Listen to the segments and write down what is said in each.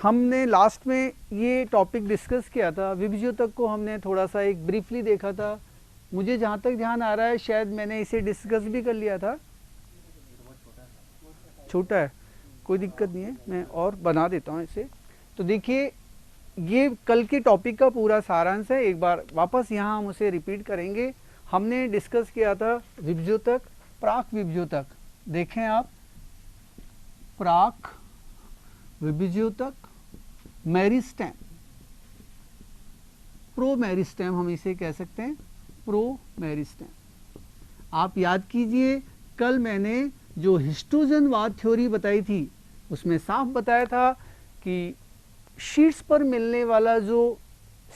हमने लास्ट में ये टॉपिक डिस्कस किया था, विभज्योतक को हमने थोड़ा सा एक ब्रीफली देखा था। मुझे जहाँ तक ध्यान आ रहा है शायद मैंने इसे डिस्कस भी कर लिया था। छोटा है, कोई दिक्कत नहीं है, मैं और बना देता हूँ इसे। तो देखिए ये कल के टॉपिक का पूरा सारांश है, एक बार वापस यहाँ हम उसे रिपीट करेंगे। हमने डिस्कस किया था विभज्योतक, प्राक विभज्योतक, देखें आप, प्राक विभज्योतक, मेरिस्टेम, प्रो मेरिस्टेम हम इसे कह सकते हैं, प्रो मेरिस्टेम। आप याद कीजिए कल मैंने जो हिस्टोजनवाद थ्योरी बताई थी उसमें साफ बताया था कि शीर्ष पर मिलने वाला जो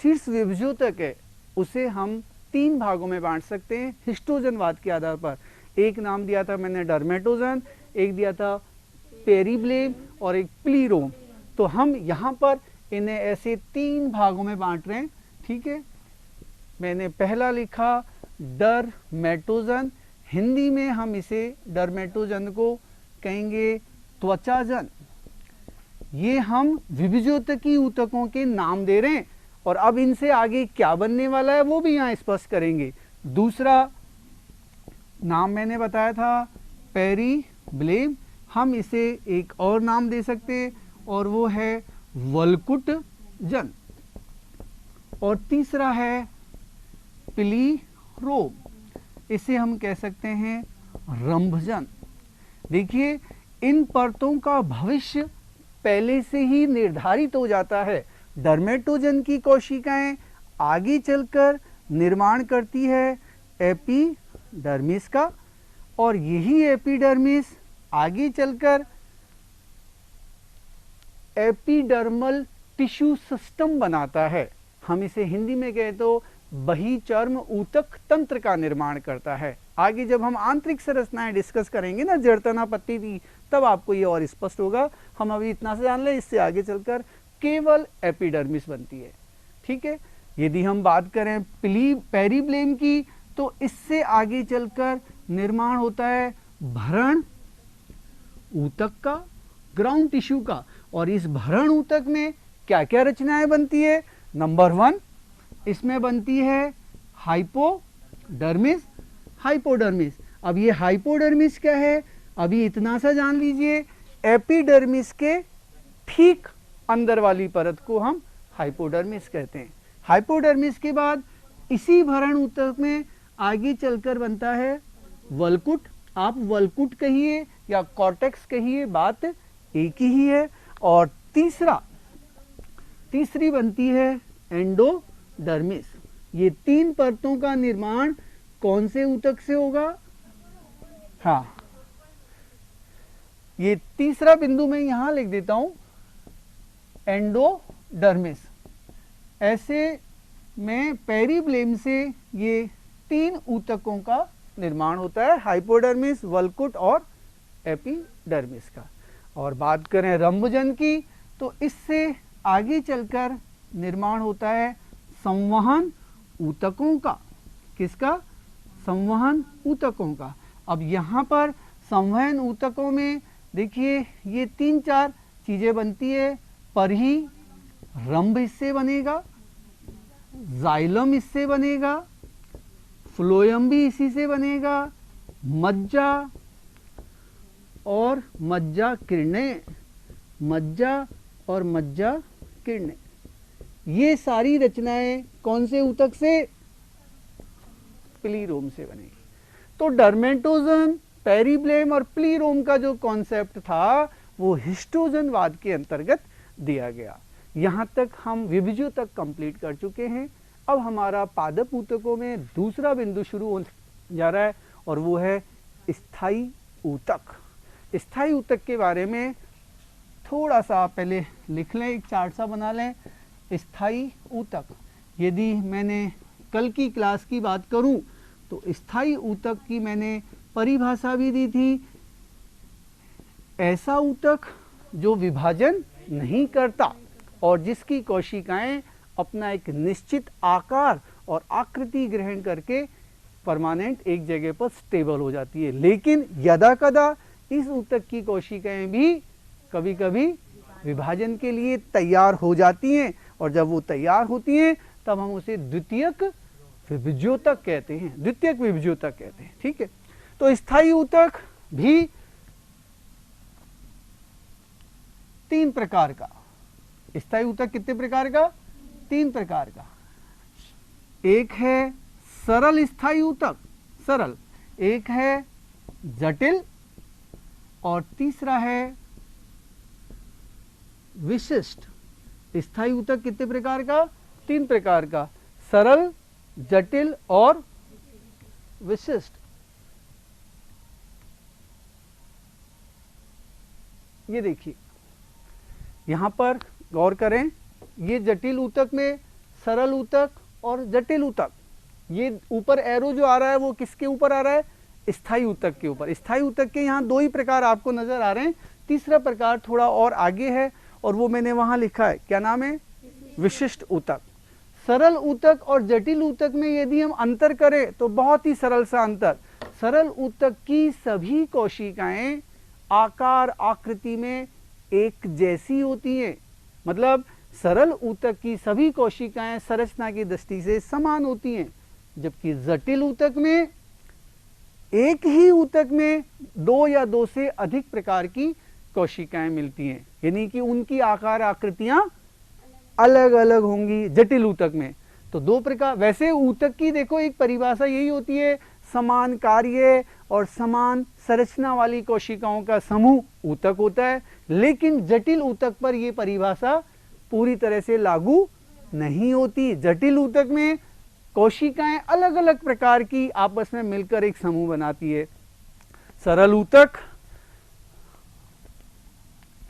शीर्ष विभज्योतक है उसे हम 3 भागों में बांट सकते हैं हिस्टोजनवाद के आधार पर। एक नाम दिया था मैंने डर्मेटोजन, एक दिया था पेरीब्लेम और एक प्लीरोम। तो हम यहाँ पर इन्हें ऐसे 3 भागों में बांट रहे हैं, ठीक है। मैंने पहला लिखा डरमेटोजन, हिंदी में हम इसे डरमेटोजन को कहेंगे त्वचाजन। ये हम विभज्योतकी ऊतकों के नाम दे रहे हैं और अब इनसे आगे क्या बनने वाला है वो भी यहाँ स्पष्ट करेंगे। दूसरा नाम मैंने बताया था पेरीब्लेम, हम इसे एक और नाम दे सकते हैं और वो है वल्कुटजन। और तीसरा है प्लीरोम, इसे हम कह सकते हैं रंभजन। देखिए इन परतों का भविष्य पहले से ही निर्धारित हो जाता है। डर्मेटोजन की कोशिकाएं आगे चलकर निर्माण करती है एपिडर्मिस का, और यही एपिडर्मिस आगे चलकर एपिडर्मल टिश्यू सिस्टम बनाता है। हम इसे हिंदी में कहे तो बहिचर्म ऊतक तंत्र का निर्माण करता है। आगे जब हम आंतरिक संरचनाएं डिस्कस करेंगे ना, जड़तना पत्ती थी, तब आपको ये और स्पष्ट होगा। हम अभी इतना से जान लें, इससे आगे चलकर केवल एपिडर्मिस बनती है, ठीक है। यदि हम बात करें पेरीब्लेम की तो इससे आगे चलकर निर्माण होता है भरण ऊतक का, ग्राउंड टिश्यू का। और इस भरण ऊतक में क्या क्या रचनाएं बनती है? नंबर 1 इसमें बनती है हाइपोडर्मिस, हाइपोडर्मिस। अब ये हाइपोडर्मिस क्या है, अभी इतना सा जान लीजिए, एपिडर्मिस के ठीक अंदर वाली परत को हम हाइपोडर्मिस कहते हैं। हाइपोडर्मिस के बाद इसी भरण ऊतक में आगे चलकर बनता है वल्कुट। आप वल्कुट कहिए या कॉर्टेक्स कहिए, बात एक ही है। और तीसरी बनती है एंडोडर्मिस। ये 3 परतों का निर्माण कौन से ऊतक से होगा? हाँ, ये तीसरा बिंदु मैं यहां लिख देता हूं, एंडोडर्मिस। ऐसे में पेरीब्लेम से ये 3 ऊतकों का निर्माण होता है, हाइपोडर्मिस, वल्कुट और एपिडर्मिस का। और बात करें रंभजन की तो इससे आगे चलकर निर्माण होता है संवहन ऊतकों का। किसका? संवहन ऊतकों का। अब यहाँ पर संवहन ऊतकों में देखिए ये 3-4 चीजें बनती है। परही रंभ इससे बनेगा, जाइलम इससे बनेगा, फ्लोएम भी इसी से बनेगा, मज्जा और मज्जा किरणें, मज्जा और मज्जा किरणें, ये सारी रचनाएं कौन से ऊतक से? प्लीरोम से बनेगी। तो डर्मेटोजन, पेरीब्लेम और प्लीरोम का जो कॉन्सेप्ट था वो हिस्टोजनवाद के अंतर्गत दिया गया। यहां तक हम विभज्योतक कंप्लीट कर चुके हैं। अब हमारा पादप ऊतकों में दूसरा बिंदु शुरू होने जा रहा है और वो है स्थायी ऊतक। स्थायी ऊतक के बारे में थोड़ा सा पहले लिख लें, एक चार्ट सा बना लें। स्थायी ऊतक, यदि मैंने कल की क्लास की बात करूं तो स्थायी ऊतक की मैंने परिभाषा भी दी थी, ऐसा ऊतक जो विभाजन नहीं करता और जिसकी कोशिकाएं अपना एक निश्चित आकार और आकृति ग्रहण करके परमानेंट एक जगह पर स्टेबल हो जाती है। लेकिन यदा कदा इस ऊतक की कोशिकाएं भी कभी कभी विभाजन के लिए तैयार हो जाती हैं, और जब वो तैयार होती हैं तब हम उसे द्वितीयक विभज्योतक कहते हैं, द्वितीयक विभज्योतक कहते हैं। ठीक है, तो स्थायी ऊतक भी 3 प्रकार का, स्थायी ऊतक कितने प्रकार का? 3 प्रकार का। एक है सरल स्थायी ऊतक, सरल, एक है जटिल, और तीसरा है विशिष्ट। स्थायी ऊतक कितने प्रकार का? 3 प्रकार का, सरल, जटिल और विशिष्ट। ये देखिए यहां पर गौर करें, ये जटिल ऊतक में सरल ऊतक और जटिल ऊतक, ये ऊपर एरो जो आ रहा है वो किसके ऊपर आ रहा है? स्थायी ऊतक के ऊपर। स्थायी ऊतक के यहाँ 2 ही प्रकार आपको नजर आ रहे हैं, तीसरा प्रकार थोड़ा और आगे है और वो मैंने वहां लिखा है, क्या नाम है? विशिष्ट ऊतक। सरल ऊतक और जटिल ऊतक में यदि हम अंतर करें तो बहुत ही सरल सा अंतर, सरल ऊतक की सभी कोशिकाएं आकार आकृति में एक जैसी होती हैं, मतलब सरल ऊतक की सभी कोशिकाएं संरचना की दृष्टि से समान होती हैं, जबकि जटिल ऊतक में एक ही ऊतक में 2 या 2 से अधिक प्रकार की कोशिकाएं मिलती हैं, यानी कि उनकी आकार आकृतियां अलग अलग होंगी जटिल ऊतक में। तो 2 प्रकार, वैसे ऊतक की देखो एक परिभाषा यही होती है, समान कार्य और समान संरचना वाली कोशिकाओं का समूह ऊतक होता है, लेकिन जटिल ऊतक पर यह परिभाषा पूरी तरह से लागू नहीं होती। जटिल ऊतक में कोशिकाएं अलग अलग प्रकार की आपस में मिलकर एक समूह बनाती है। सरल ऊतक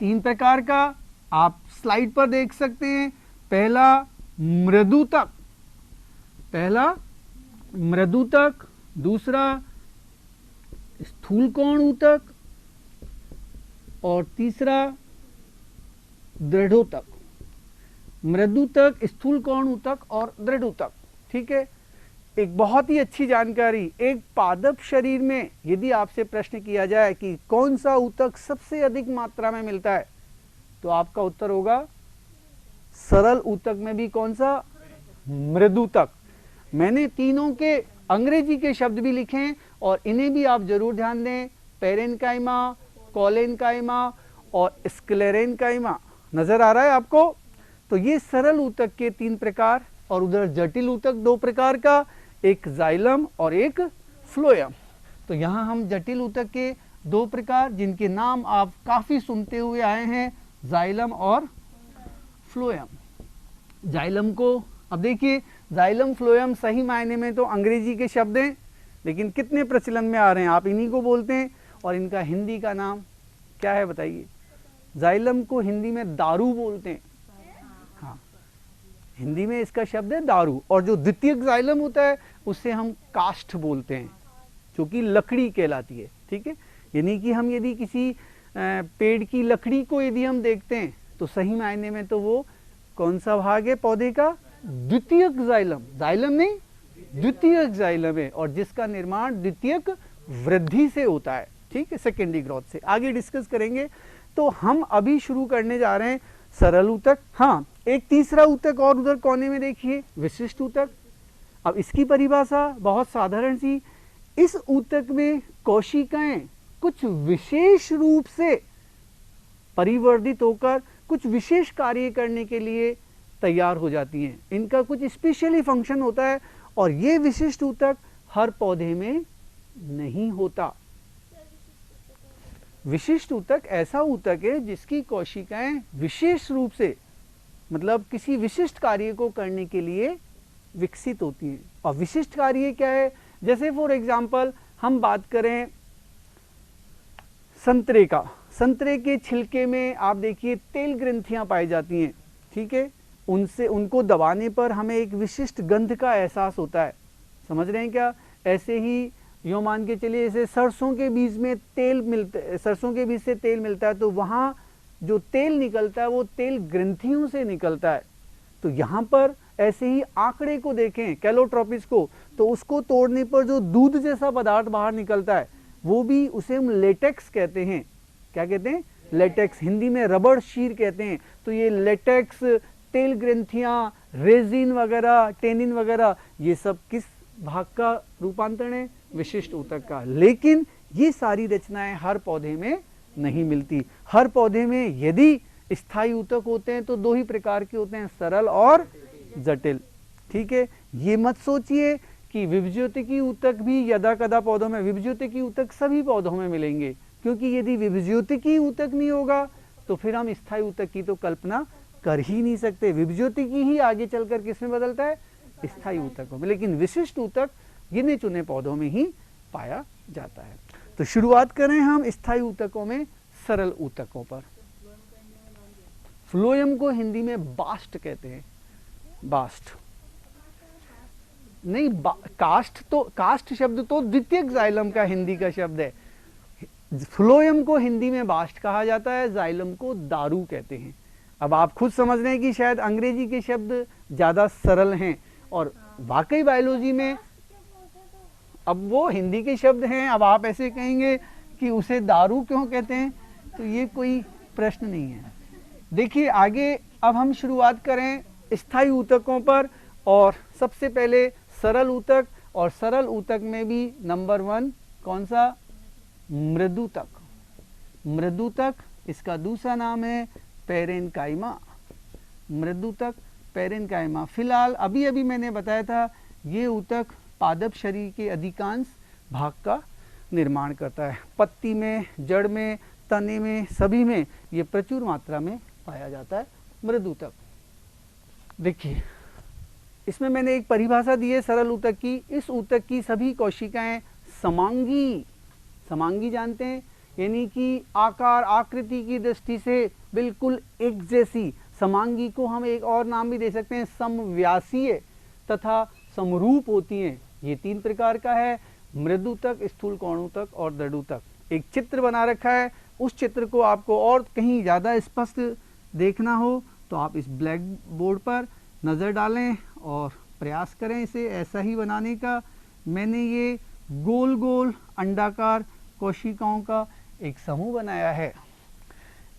3 प्रकार का आप स्लाइड पर देख सकते हैं। पहला मृदुतक, दूसरा स्थूलकोण ऊतक और तीसरा दृढ़ोतक। मृदुतक, स्थूलकोण ऊतक और दृढ़ोतक। ठीक है, एक बहुत ही अच्छी जानकारी, एक पादप शरीर में यदि आपसे प्रश्न किया जाए कि कौन सा ऊतक सबसे अधिक मात्रा में मिलता है, तो आपका उत्तर होगा सरल ऊतक में भी कौन सा? मृदुतक। मैंने तीनों के अंग्रेजी के शब्द भी लिखे हैं और इन्हें भी आप जरूर ध्यान दें, पेरेन्काइमा, कोलेन्काइमा और स्क्लेरेन्काइमा। नजर आ रहा है आपको? तो ये सरल ऊतक के 3 प्रकार, और उधर जटिल ऊतक 2 प्रकार का, एक जाइलम और एक फ्लोएम। तो यहाँ हम जटिल ऊतक के 2 प्रकार, जिनके नाम आप काफी सुनते हुए आए हैं, जाइलम और फ्लोएम। जाइलम को अब देखिए, जाइलम फ्लोएम सही मायने में तो अंग्रेजी के शब्द हैं, लेकिन कितने प्रचलन में आ रहे हैं, आप इन्हीं को बोलते हैं। और इनका हिंदी का नाम क्या है बताइए? जाइलम को हिंदी में दारू बोलते हैं। हाँ, हिंदी में इसका शब्द है दारू। और जो द्वितीयक जाइलम होता है उससे हम काष्ठ बोलते हैं, जो कि लकड़ी कहलाती है। ठीक है, यानी कि हम यदि किसी पेड़ की लकड़ी को यदि हम देखते हैं तो सही मायने में तो वो कौन सा भाग है पौधे का? द्वितीयक जाइलम। जाइलम नहीं, द्वितीयक जाइलम है, और जिसका निर्माण द्वितीयक वृद्धि से होता है। ठीक है, सेकेंडरी ग्रोथ से। आगे डिस्कस करेंगे। तो हम अभी शुरू करने जा रहे हैं सरल ऊतक। हाँ, एक तीसरा ऊतक और उधर कोने में देखिए, विशिष्ट ऊतक। अब इसकी परिभाषा बहुत साधारण सी, इस ऊतक में कोशिकाएं कुछ विशेष रूप से परिवर्धित होकर कुछ विशेष कार्य करने के लिए तैयार हो जाती हैं। इनका कुछ स्पेशली फंक्शन होता है, और ये विशिष्ट ऊतक हर पौधे में नहीं होता। विशिष्ट ऊतक ऐसा ऊतक है जिसकी कोशिकाएं विशेष रूप से, मतलब किसी विशिष्ट कार्य को करने के लिए विकसित होती हैं। और विशिष्ट कार्य क्या है? जैसे फॉर एग्जाम्पल हम बात करें संतरे का, संतरे के छिलके में आप देखिए तेल ग्रंथियां पाई जाती हैं। ठीक है, उनको दबाने पर हमें एक विशिष्ट गंध का एहसास होता है। समझ रहे हैं क्या? ऐसे ही यो मान के चलिए, जैसे सरसों के बीज में तेल मिलता है, सरसों के बीज से तेल मिलता है, तो वहाँ जो तेल निकलता है वो तेल ग्रंथियों से निकलता है। तो यहाँ पर ऐसे ही आंकड़े को देखें, कैलोट्रोपिस को, तो उसको तोड़ने पर जो दूध जैसा पदार्थ बाहर निकलता है वो भी उसे हम लेटेक्स कहते हैं। क्या कहते हैं? लेटेक्स, हिंदी में रबड़ शीर कहते हैं, तो ये लेटेक्स, तेल ग्रंथियां, रेजिन वगैरह, टेनिन वगैरह, ये सब किस भाग का रूपांतरण है? विशिष्ट ऊतक का। लेकिन ये सारी रचनाएं हर पौधे में नहीं मिलती। हर पौधे में यदि स्थायी ऊतक होते हैं तो दो ही प्रकार के होते हैं, सरल और जटिल। ठीक है, ये मत सोचिए कि विभज्योतिकी ऊतक भी यदा कदा पौधों में, विभज्योतिकी ऊतक सभी पौधों में मिलेंगे, क्योंकि यदि विभज्योतिकी ऊतक नहीं होगा तो फिर हम स्थायी ऊतक की तो कल्पना कर ही नहीं सकते। विभज्योतिकी ही आगे चलकर किसमें बदलता है? स्थायी ऊतकों में। लेकिन विशिष्ट ऊतक गिने चुने पौधों में ही पाया जाता है। तो शुरुआत करें हम स्थायी ऊतकों में सरल ऊतकों पर। फ्लोएम को हिंदी में बास्ट कहते हैं। बास्ट नहीं, कास्ट शब्द तो द्वितीयक जाइलम का हिंदी का शब्द है। फ्लोएम को हिंदी में बास्ट कहा जाता है, जाइलम को दारू कहते हैं। अब आप खुद समझ रहे हैं कि शायद अंग्रेजी के शब्द ज्यादा सरल हैं, और वाकई बायोलॉजी में अब वो हिंदी के शब्द हैं। अब आप ऐसे कहेंगे कि उसे दारू क्यों कहते हैं, तो ये कोई प्रश्न नहीं है। देखिए आगे अब हम शुरुआत करें स्थायी ऊतकों पर, और सबसे पहले सरल ऊतक, और सरल ऊतक में भी नंबर 1 कौन सा? मृदुतक। मृदुतक, इसका दूसरा नाम है पेरेन्काइमा। मृदुतक, पेरेन्काइमा। फिलहाल अभी अभी मैंने बताया था ये ऊतक पादप शरीर के अधिकांश भाग का निर्माण करता है। पत्ती में, जड़ में, तने में, सभी में ये प्रचुर मात्रा में पाया जाता है मृदुतक। देखिए इसमें मैंने एक परिभाषा दी है सरल ऊतक की। इस ऊतक की सभी कोशिकाएं समांगी, समांगी जानते हैं, यानी कि आकार आकृति की दृष्टि से बिल्कुल एक जैसी। समांगी को हम एक और नाम भी दे सकते हैं, समव्यासीय तथा समरूप होती हैं। ये 3 प्रकार का है, मृदुतक, स्थूल कोणूतक और दृढ़ूतक। एक चित्र बना रखा है, उस चित्र को आपको और कहीं ज़्यादा स्पष्ट देखना हो तो आप इस ब्लैक बोर्ड पर नज़र डालें और प्रयास करें इसे ऐसा ही बनाने का। मैंने ये गोल गोल अंडाकार कोशिकाओं का एक समूह बनाया है।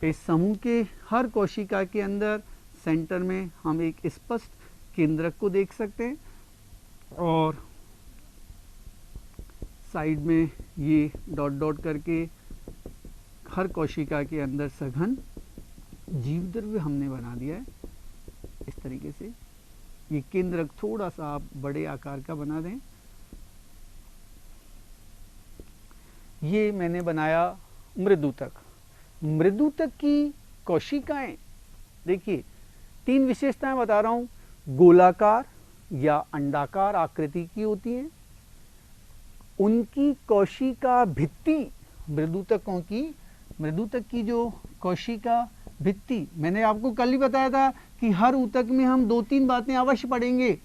इस समूह के हर कोशिका के अंदर सेंटर में हम एक स्पष्ट केंद्रक को देख सकते हैं, और साइड में ये डॉट डॉट करके हर कोशिका के अंदर सघन जीव द्रव्य हमने बना दिया है। इस तरीके से ये केंद्रक थोड़ा सा आप बड़े आकार का बना दें। ये मैंने बनाया मृदुतक। मृदुतक की कोशिकाएं देखिए 3 विशेषताएं बता रहा हूं। गोलाकार या अंडाकार आकृति की होती हैं। उनकी कोशिका भित्ति, मृदुतकों की, मृदुतक की जो कोशिका भित्ति, मैंने आपको कल ही बताया था कि हर ऊतक में हम 2-3 बातें अवश्य पढ़ेंगे।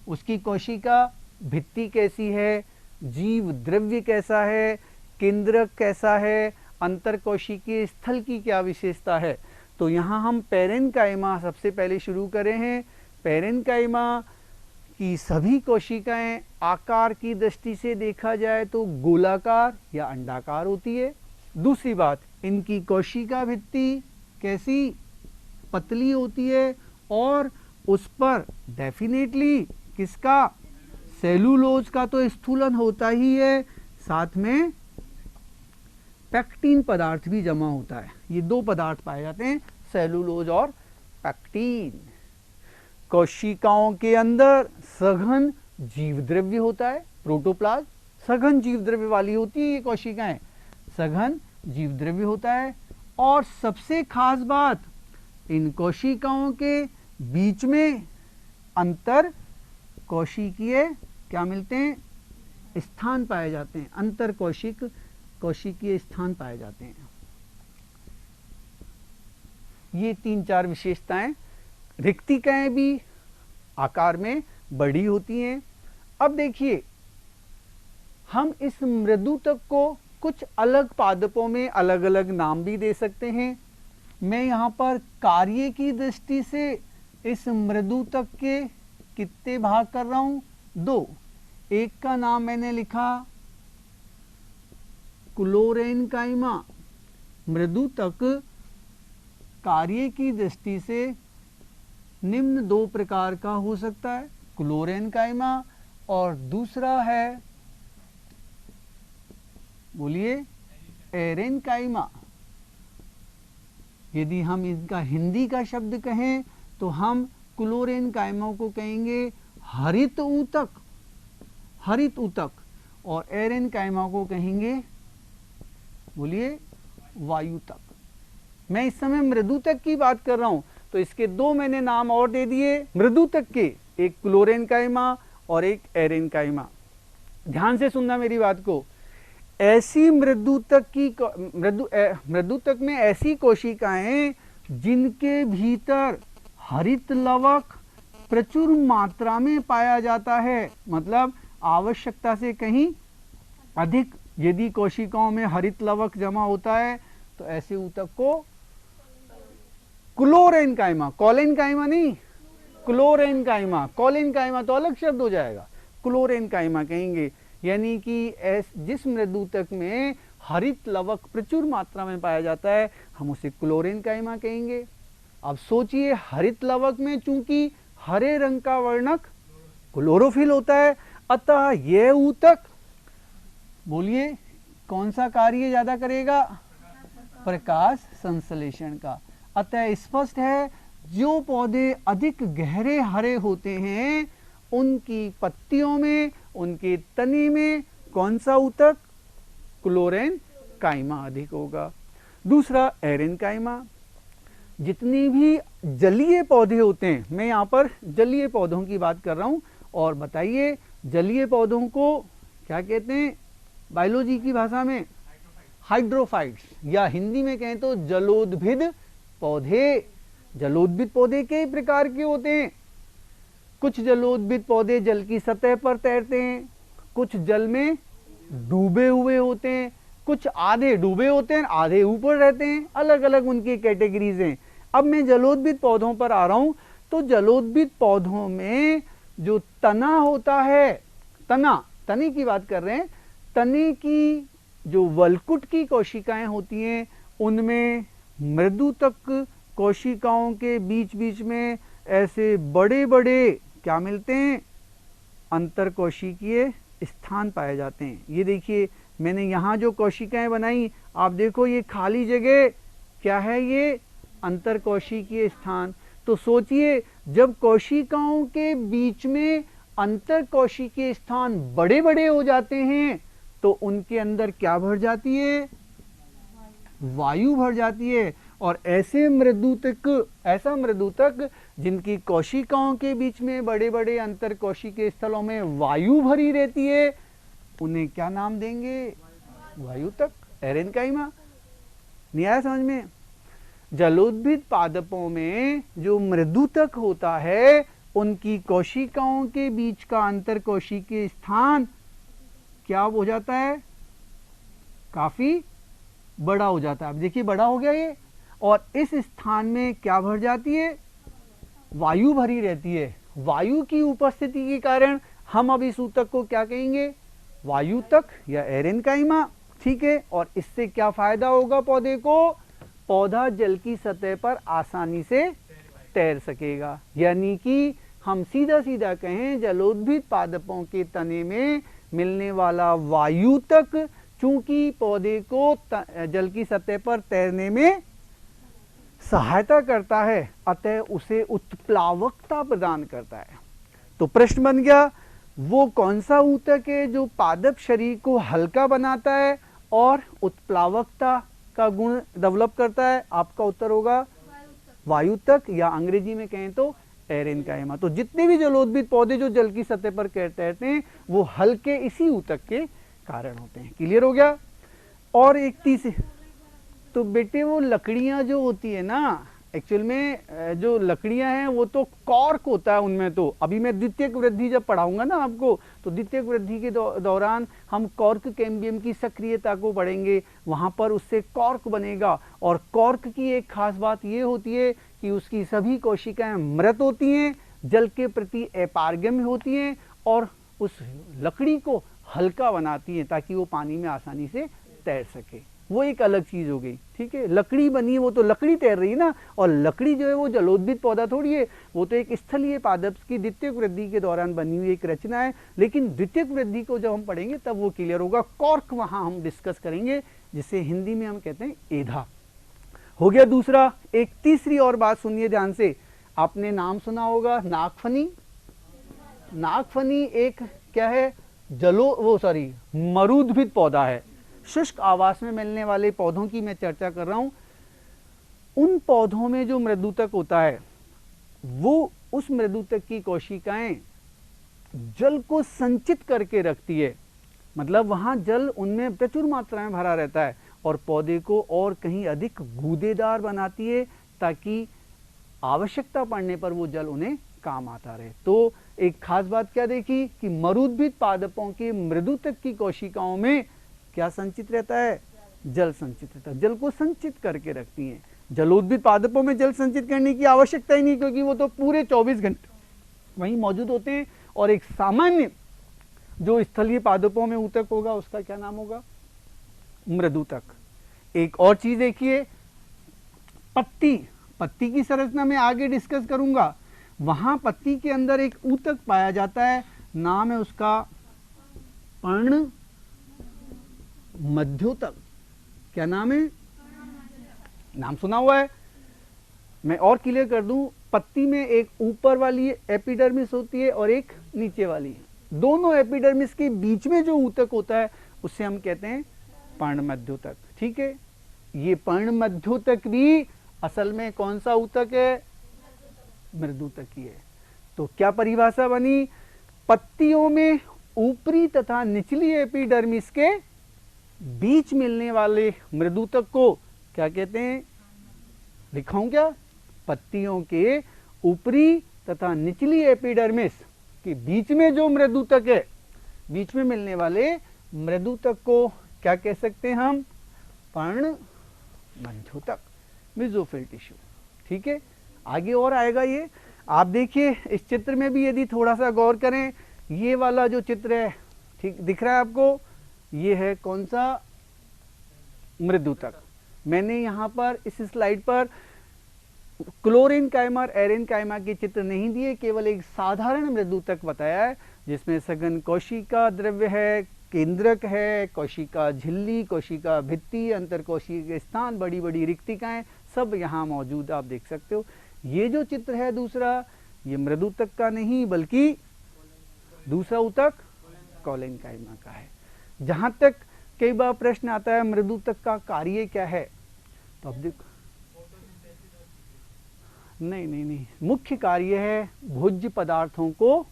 उसकी कोशिका भित्ति कैसी है, जीव द्रव्य कैसा है, केंद्रक कैसा है, अंतरकोशिकीय स्थल की क्या विशेषता है। तो यहाँ हम पेरेन्काइमा सबसे पहले शुरू कर रहे हैं। पेरेन्काइमा की सभी कोशिकाएं आकार की दृष्टि से देखा जाए तो गोलाकार या अंडाकार होती है। दूसरी बात, इनकी कोशिका भित्ति कैसी, पतली होती है, और उस पर डेफिनेटली किसका, सेलुलोज का तो स्थूलन होता ही है, साथ में पैक्टीन पदार्थ भी जमा होता है। ये 2 पदार्थ पाए जाते हैं, सेलुलोज और पैक्टीन। कोशिकाओं के अंदर सघन जीव द्रव्य होता है, प्रोटोप्लाज्म सघन जीव द्रव्य वाली होती है। ये कोशिकाएं सघन जीव द्रव्य होता है। और सबसे खास बात, इन कोशिकाओं के बीच में अंतर कोशिकीय क्या मिलते हैं, स्थान पाए जाते हैं। अंतर कोशिकीय स्थान पाए जाते हैं। ये 3-4 विशेषताएं। रिक्तिकाएं भी आकार में बड़ी होती हैं। अब देखिए हम इस मृदुतक को कुछ अलग पादपों में अलग अलग नाम भी दे सकते हैं। मैं यहाँ पर कार्य की दृष्टि से इस मृदुतक के कितने भाग कर रहा हूँ, 2। एक का नाम मैंने लिखा क्लोरेन्काइमा। मृदुतक कार्य की दृष्टि से निम्न दो प्रकार का हो सकता है, क्लोरेनकाइमा और दूसरा है, बोलिए, एरेनकाइमा। यदि हम इसका हिंदी का शब्द कहें तो हम क्लोरेनकाइमा को कहेंगे हरित ऊतक, हरित ऊतक, और एरेनकाइमा को कहेंगे, बोलिए, वायुतक। मैं इस समय मृदुतक की बात कर रहा हूं, तो इसके दो मैंने नाम और दे दिए मृदुतक के, एक क्लोरेनकाइमा और एक एरेनकाइमा। ध्यान से सुनना मेरी बात को। ऐसी मृदुतक में ऐसी कोशिकाएं जिनके भीतर हरित लवक प्रचुर मात्रा में पाया जाता है, मतलब आवश्यकता से कहीं अधिक यदि कोशिकाओं में हरित लवक जमा होता है तो ऐसे ऊतक को क्लोरेनकाइमा, कॉलेनकाइमा नहीं, क्लोरेनकाइमा, कॉलेनकाइमा तो अलग शब्द हो जाएगा, क्लोरेनकाइमा कहेंगे। यानी कि जिस मृदुतक में हरित लवक प्रचुर मात्रा में पाया जाता है हम उसे क्लोरेनकाइमा कहेंगे। अब सोचिए, हरित लवक में चूंकि हरे रंग का वर्णक क्लोरोफिल होता है, अतः यह ऊतक, बोलिए, कौन सा कार्य ज्यादा करेगा? प्रकाश संश्लेषण का। अतः स्पष्ट है, जो पौधे अधिक गहरे हरे होते हैं उनकी पत्तियों में, उनके तने में कौन सा ऊतक? क्लोरेनकाइमा अधिक होगा। दूसरा एरेनकाइमा। जितनी भी जलीय पौधे होते हैं, मैं यहाँ पर जलीय पौधों की बात कर रहा हूँ, और बताइए जलीय पौधों को क्या कहते हैं बायोलॉजी की भाषा में? हाइड्रोफाइट्स, या हिंदी में कहें तो जलोद्भिद पौधे। जलोद्भिद पौधे कई प्रकार के होते हैं। कुछ जलोद्भिद पौधे जल की सतह पर तैरते हैं, कुछ जल में डूबे हुए होते हैं, कुछ आधे डूबे होते हैं, आधे ऊपर रहते हैं, अलग अलग उनकी कैटेगरीज हैं। अब मैं जलोद्भिद पौधों पर आ रहा हूं, तो जलोद्भिद पौधों में जो तना होता है, तने की बात कर रहे हैं, तने की जो वलकुट की कोशिकाएं होती हैं उनमें मृदुतक कोशिकाओं के बीच बीच में ऐसे बड़े बड़े क्या मिलते हैं? अंतरकोशिकीय स्थान पाए जाते हैं। ये देखिए, मैंने यहाँ जो कोशिकाएं बनाई, आप देखो ये खाली जगह क्या है? ये अंतरकोशिकीय स्थान। तो सोचिए, जब कोशिकाओं के बीच में अंतरकोशिकीय स्थान बड़े बड़े हो जाते हैं तो उनके अंदर क्या भर जाती है? वायु भर जाती है। और ऐसे मृदुतक, ऐसा मृदुतक जिनकी कोशिकाओं के बीच में बड़े बड़े अंतरकोशिकीय स्थलों में वायु भरी रहती है, उन्हें क्या नाम देंगे? वायुतक, एरेनकाइमा। नहीं आया समझ में? जलोद्भिद पादपों में जो मृदुतक होता है उनकी कोशिकाओं के बीच का अंतरकोशिकीय स्थान क्या हो जाता है? काफी बड़ा हो जाता है। अब देखिए, बड़ा हो गया ये, और इस स्थान में क्या भर जाती है? वायु भरी रहती है। वायु की उपस्थिति के कारण हम अब इस ऊतक को क्या कहेंगे? वायुतक या एरेनकाइमा। ठीक है, और इससे क्या फायदा होगा पौधे को? पौधा जल की सतह पर आसानी से तैर सकेगा। यानी कि हम सीधा सीधा कहें, जलोद्भिद पादपों के तने में मिलने वाला वायुतक चूंकि पौधे को जल की सतह पर तैरने में सहायता करता है, अतः उसे उत्प्लावकता प्रदान करता है। तो प्रश्न बन गया, वो कौन सा ऊतक है जो पादप शरीर को हल्का बनाता है और उत्प्लावकता का गुण डेवलप करता है? आपका उत्तर होगा वायुतक, या अंग्रेजी में कहें तो एरेनकाइमा। तो जितने भी जलोद्भिद पौधे जो जल की सतह पर तैरते हैं वो हल्के इसी ऊतक के कारण होते हैं। क्लियर हो गया? और एक तीसरी, तो बेटे वो लकड़ियां जो होती है ना, एक्चुअल में जो लकड़ियां हैं वो तो कॉर्क होता है उनमें। तो अभी मैं द्वितीयक वृद्धि जब पढ़ाऊंगा ना आपको, तो द्वितीयक वृद्धि के दौरान हम कॉर्क कैम्बियम की सक्रियता को पढ़ेंगे। वहां पर उससे कॉर्क बनेगा, और कॉर्क की एक खास बात ये होती है कि उसकी सभी कोशिकाएं मृत होती हैं, जल के प्रति अपारगम्य होती हैं, और उस लकड़ी को हल्का बनाती हैं ताकि वो पानी में आसानी से तैर सके। वो एक अलग चीज हो गई। ठीक है, लकड़ी बनी है वो तो लकड़ी तैर रही है ना, और लकड़ी जो है वो जलोद्भिद पौधा थोड़ी है, वो तो एक स्थलीय पादप की द्वितीयक वृद्धि के दौरान बनी हुई एक रचना है। लेकिन द्वितीयक वृद्धि को जब हम पढ़ेंगे तब वो क्लियर होगा। कॉर्क वहां हम डिस्कस करेंगे, जिसे हिंदी में हम कहते हैं एधा। हो गया दूसरा। एक तीसरी और बात सुनिए ध्यान से, आपने नाम सुना होगा नागफनी। नागफनी एक क्या है, मरुद्भिद पौधा है। शुष्क आवास में मिलने वाले पौधों की मैं चर्चा कर रहा हूं। उन पौधों में जो मृदुतक होता है, वो उस मृदुतक की कोशिकाएं जल को संचित करके रखती है। मतलब वहां जल उनमें प्रचुर मात्रा में भरा रहता है और पौधे को और कहीं अधिक गूदेदार बनाती है, ताकि आवश्यकता पड़ने पर वो जल उन्हें काम आता रहे। तो एक खास बात क्या देखी कि मरुद्भिद पादपों के मृदुतक की कोशिकाओं में क्या संचित रहता है, जल संचित रहता है। जल को संचित करके रखती हैं। जलोद्भिद पादपों में जल संचित करने की आवश्यकता ही नहीं, क्योंकि वो तो पूरे 24 घंटे वहीं मौजूद होते हैं। और एक सामान्य जो स्थलीय पादपों में ऊतक होगा उसका क्या नाम होगा, मृदुतक। एक और चीज देखिए, पत्ती की संरचना में आगे डिस्कस करूंगा। वहां पत्ती के अंदर एक ऊतक पाया जाता है, नाम है उसका पर्ण मध्योतक। क्या नाम है, नाम सुना हुआ है। मैं और क्लियर कर दूं, पत्ती में एक ऊपर वाली एपिडर्मिस होती है और एक नीचे वाली। दोनों एपिडर्मिस के बीच में जो ऊतक होता है उसे हम कहते हैं पर्ण मध्योतक। ठीक है, ये पर्ण मध्योतक भी असल में कौन सा ऊतक है, मृदुतक ही है। तो क्या परिभाषा बनी, पत्तियों में ऊपरी तथा निचली एपिडर्मिस के बीच मिलने वाले मृदुतक को क्या कहते हैं, लिखाऊं क्या, पत्तियों के ऊपरी तथा निचली एपिडर्मिस के बीच में जो मृदुतक है, बीच में मिलने वाले मृदुतक को क्या कह सकते हैं हम, पर्ण मध्योतक, मेसोफिल टिश्यू। ठीक है, आगे और आएगा ये। आप देखिए इस चित्र में भी यदि थोड़ा सा गौर करें, ये वाला जो चित्र है, ठीक दिख रहा है आपको, ये है कौन सा, मृदुतक। मैंने यहां पर इस स्लाइड पर क्लोरेनकाइमा और एरेनकाइमा के चित्र नहीं दिए, केवल एक साधारण मृदुतक बताया है, जिसमें सघन कोशिका द्रव्य है, केंद्रक है, कोशिका झिल्ली, कोशिका भित्ति, अंतर कोशिका स्थान, बड़ी बड़ी रिक्तिकाएं सब यहाँ मौजूद आप देख सकते हो। ये जो चित्र है दूसरा, ये मृदुतक का नहीं बल्कि दूसरा ऊतक कोलेनकाइमा का है। जहां तक कई बार प्रश्न आता है मृदुतक का कार्य क्या है, तो अब देखो, नहीं, मुख्य कार्य है भोज्य पदार्थों को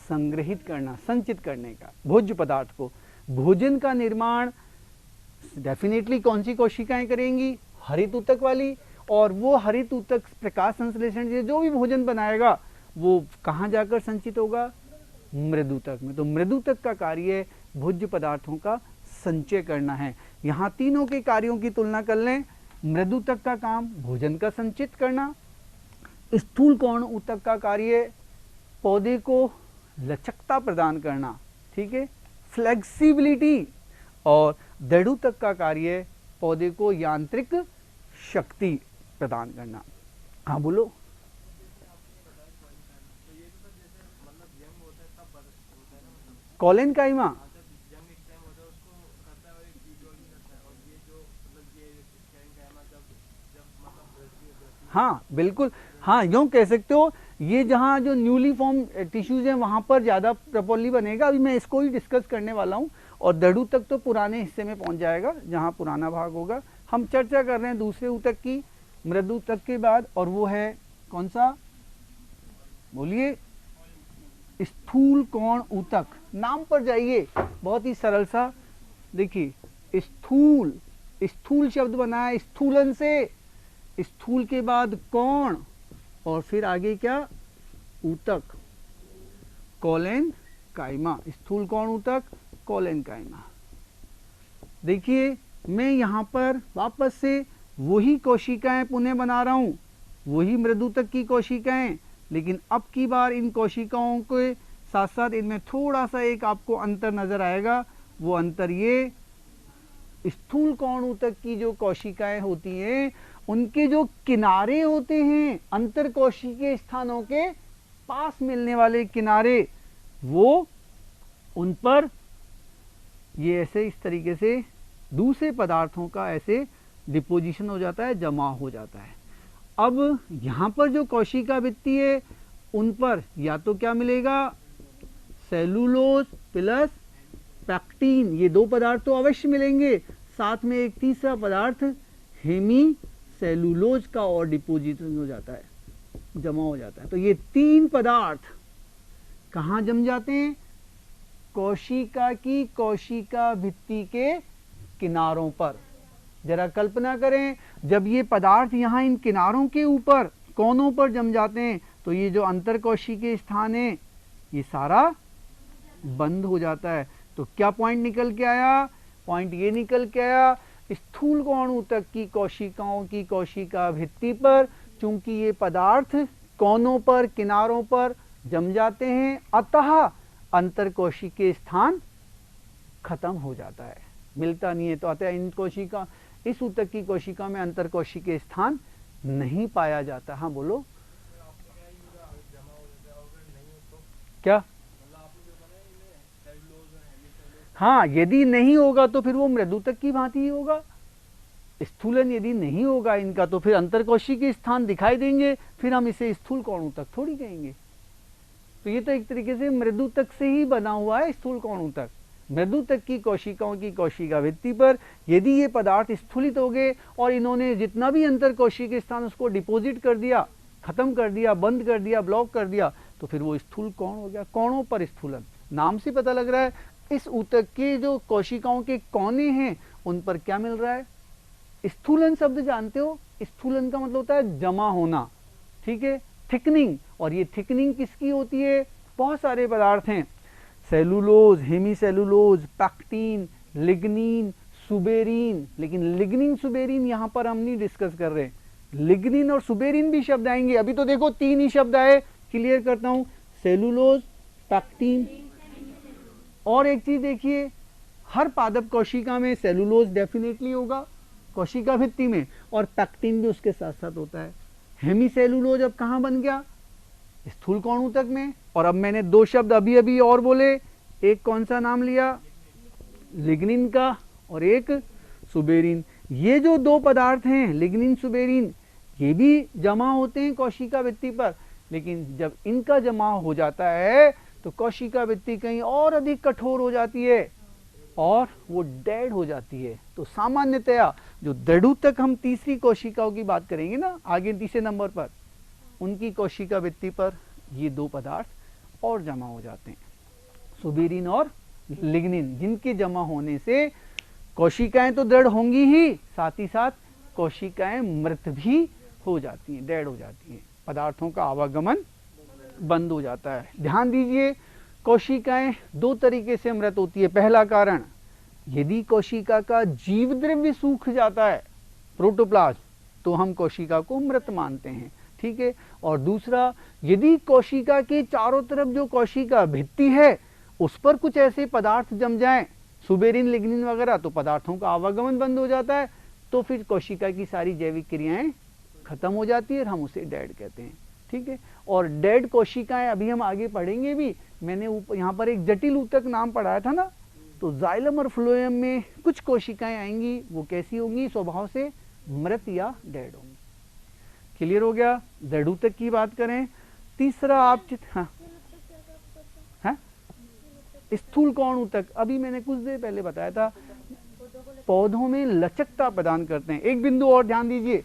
संग्रहित करना, संचित करने का। भोज्य पदार्थ को, भोजन का निर्माण डेफिनेटली कौन सी कोशिकाएं करेंगी, हरित ऊतक वाली। और वो हरित ऊतक प्रकाश संश्लेषण से जो भी भोजन बनाएगा वो कहाँ जाकर संचित होगा, मृदुतक में। तो मृदुतक का कार्य भोज्य पदार्थों का संचय करना है। यहाँ तीनों के कार्यों की तुलना कर लें। मृदुतक का काम भोजन का संचित करना, स्थूल कौर्ण ऊतक का कार्य पौधे को लचकता प्रदान करना, ठीक है, फ्लेक्सिबिलिटी। और दृढ़ का कार्य पौधे को यांत्रिक शक्ति प्रदान करना। हाँ बोलो। कोलेनकाइमा, हाँ बिल्कुल, हाँ यूं कह सकते हो। ये जहाँ जो न्यूली फॉर्म टिश्यूज हैं वहाँ पर ज़्यादा प्रॉपर्ली बनेगा। अभी मैं इसको ही डिस्कस करने वाला हूँ। और दृढ़ तक तो पुराने हिस्से में पहुँच जाएगा जहाँ पुराना भाग होगा। हम चर्चा कर रहे हैं दूसरे ऊतक की, मृदु ऊतक के बाद, और वो है कौन सा, बोलिए, स्थूल कोण ऊतक। नाम पर जाइए, बहुत ही सरल सा। देखिए स्थूल, स्थूल शब्द बना है स्थूलन से, स्थूल के बाद कोण और फिर आगे क्या, ऊतक, कोलेनकाइमा। स्थूल कोण ऊतक, कोलेनकाइमा। देखिए मैं यहाँ पर वापस से वही कोशिकाएं पुनः बना रहा हूँ, वही मृदुतक की कोशिकाएं, लेकिन अब की बार इन कोशिकाओं के साथ साथ इनमें थोड़ा सा एक आपको अंतर नजर आएगा। वो अंतर ये स्थूल कौण ऊतक की जो कोशिकाएं होती हैं उनके जो किनारे होते हैं अंतर कोशिकीय स्थानों के पास मिलने वाले किनारे, वो उन पर ये ऐसे इस तरीके से दूसरे पदार्थों का ऐसे डिपोजिशन हो जाता है, जमा हो जाता है। अब यहाँ पर जो कोशिका भित्ति है उन पर या तो क्या मिलेगा, सेलुलोज प्लस पैक्टीन, ये दो पदार्थ तो अवश्य मिलेंगे, साथ में एक तीसरा पदार्थ हेमी सेलुलोज का और डिपोजिशन हो जाता है, जमा हो जाता है। तो ये तीन पदार्थ कहाँ जम जाते हैं, कोशिका की कोशिका भित्ति के किनारों पर। जरा कल्पना करें, जब ये पदार्थ यहाँ इन किनारों के ऊपर कोनों पर जम जाते हैं तो ये जो अंतर कोशिकीय स्थान है ये सारा बंद हो जाता है। तो क्या पॉइंट निकल के आया, पॉइंट ये निकल के आया, स्थूल कौण ऊतक की कोशिकाओं की कोशिका भित्ति पर चूंकि ये पदार्थ कोनों पर किनारों पर जम जाते हैं, अतः अंतर कोशिकीय स्थान खत्म हो जाता है, मिलता नहीं है। तो अतः इन कोशिका इस ऊतक की कोशिका में अंतर कोशिकीय स्थान नहीं पाया जाता। हाँ बोलो क्या, हाँ यदि नहीं होगा तो फिर वो मृदुतक की भांति ही होगा। स्थूलन यदि नहीं होगा इनका तो फिर अंतरकोशिकीय स्थान दिखाई देंगे, फिर हम इसे स्थूल कौण ऊतक थोड़ी कहेंगे। तो ये तो एक तरीके से मृदुतक से ही बना हुआ है स्थूल कौण ऊतक। मृदुतक की कोशिकाओं की कोशिका भित्ति पर यदि ये पदार्थ स्फुलित हो गए और इन्होंने जितना भी अंतरकोशिकीय स्थान उसको डिपोजिट कर दिया, खत्म कर दिया, बंद कर दिया, ब्लॉक कर दिया, तो फिर वो स्थूल कौण हो गया। कौणों पर स्थूलन, नाम से पता लग रहा है इस ऊतक के जो कोशिकाओं के कोने हैं उन पर क्या मिल रहा है, स्थूलन शब्द जानते हो, स्थूलन का मतलब होता है जमा होना, ठीक है, थिकनिंग। और ये थिकनिंग किसकी होती है, बहुत सारे पदार्थ हैं, cellulose, hemicellulose, pectin, lignin, suberin. लेकिन लिग्निन सुबेरिन यहां पर हम नहीं डिस्कस कर रहे, लिग्निन और सुबेरिन भी शब्द आएंगे। अभी तो देखो तीन ही शब्द आए, क्लियर करता हूं, सेलुलोज, पैक्टीन। और एक चीज देखिए, हर पादप कोशिका में सेलुलोज डेफिनेटली होगा कोशिका भित्ति में, और पैक्टीन भी उसके साथ साथ होता है। हेमीसेलुलोज अब कहां बन गया, स्थूल कौण ऊतक में। और अब मैंने दो शब्द अभी अभी और बोले, एक कौन सा नाम लिया, लिग्निन का, और एक सुबेरिन। ये जो दो पदार्थ हैं लिग्निन सुबेरिन, ये भी जमा होते हैं कोशिका भित्ति पर, लेकिन जब इनका जमा हो जाता है तो कोशिका भित्ति कहीं और अधिक कठोर हो जाती है और वो डेड हो जाती है। तो सामान्यतया जो दृढ़ हम तीसरी कोशिकाओं की बात करेंगे ना आगे तीसरे नंबर पर, उनकी कोशिका भित्ति पर ये दो पदार्थ और जमा हो जाते हैं, सुबेरिन और लिग्निन, जिनके जमा होने से कोशिकाएं तो दृढ़ होंगी ही, साथ ही साथ कोशिकाएं मृत भी हो जाती हैं, डेड हो जाती हैं, पदार्थों का आवागमन बंद हो जाता है। ध्यान दीजिए, कोशिकाएं दो तरीके से मृत होती है। पहला कारण, यदि कोशिका का जीव द्रव्य सूख जाता है, प्रोटोप्लाज्म, तो हम कोशिका को मृत मानते हैं, ठीक है। और दूसरा, यदि कोशिका के चारों तरफ जो कोशिका भित्ति है उस पर कुछ ऐसे पदार्थ जम जाएं, सुबेरिन, लिग्निन वगैरह, तो पदार्थों का आवागमन बंद हो जाता है, तो फिर कोशिका की सारी जैविक क्रियाएं खत्म हो जाती है और हम उसे डेड कहते हैं, ठीक है। और डेड कोशिकाएं अभी हम आगे पढ़ेंगे भी, मैंने यहाँ पर एक जटिल ऊतक नाम पढ़ाया था ना, तो जाइलम और फ्लोएम में कुछ कोशिकाएं आएंगी, वो कैसी होंगी, स्वभाव से मृत या डेड होंगी। क्लियर हो गया। दृढ़ ऊतक की बात करें, तीसरा आप हाँ स्थूल कौण ऊतक, अभी मैंने कुछ देर पहले बताया था, पौधों में लचकता प्रदान करते हैं। एक बिंदु और ध्यान दीजिए,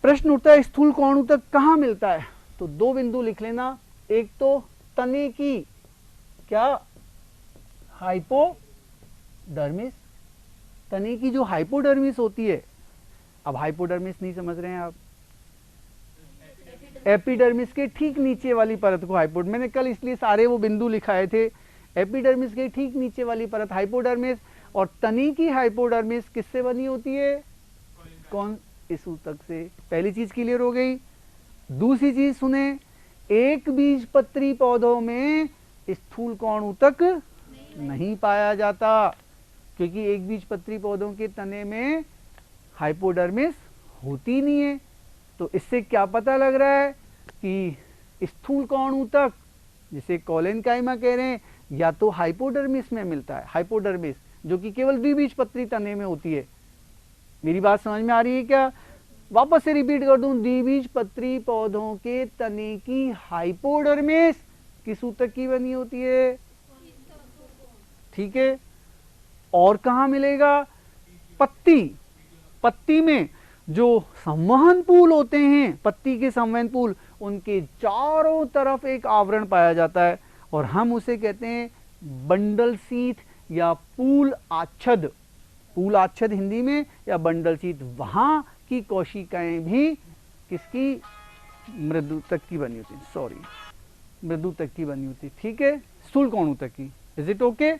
प्रश्न उठता है स्थूल कौण ऊतक कहाँ मिलता है, तो दो बिंदु लिख लेना। एक तो तने की क्या, हाइपोडर्मिस, तने की जो हाइपोडर्मिस होती है, अब हाइपोडर्मिस नहीं समझ रहे हैं आप, एपिडर्मिस के ठीक नीचे वाली परत को हाइपोड, मैंने कल इसलिए सारे वो बिंदु लिखाए थे, एपिडर्मिस के ठीक नीचे वाली परत हाइपोडर्मिस, और तने की हाइपोडर्मिस किससे बनी होती है, कौन, इस ऊतक से। पहली चीज क्लियर हो गई। दूसरी चीज सुने, एक बीजपत्री पौधों में स्थूल कौण ऊतक नहीं पाया जाता, क्योंकि एक बीजपत्री पौधों के तने में हाइपोडर्मिस होती नहीं है। तो इससे क्या पता लग रहा है कि स्थूल कौण ऊतक, जिसे कोलेनकाइमा कह रहे हैं, या तो हाइपोडर्मिस में मिलता है, हाइपोडर्मिस जो कि केवल द्विबीजपत्री तने में होती है। मेरी बात समझ में आ रही है क्या? वापस से रिपीट कर दूं, द्विबीजपत्री पौधों के तने की हाइपोडर्मिस किस ऊतक की बनी होती है? ठीक है। और कहां मिलेगा? पत्ती। पत्ती में जो संवहन पुल होते हैं, पत्ती के संवहन पुल, उनके चारों तरफ एक आवरण पाया जाता है और हम उसे कहते हैं बंडल शीथ या पूल आच्छद। पूल आच्छद हिंदी में या बंडल शीथ। वहां की कोशिकाएं भी किसकी? मृदुतक की बनी होती है, सॉरी, मृदुतक की बनी होती है। ठीक है, स्थूल कौण ऊतक की। Is it okay?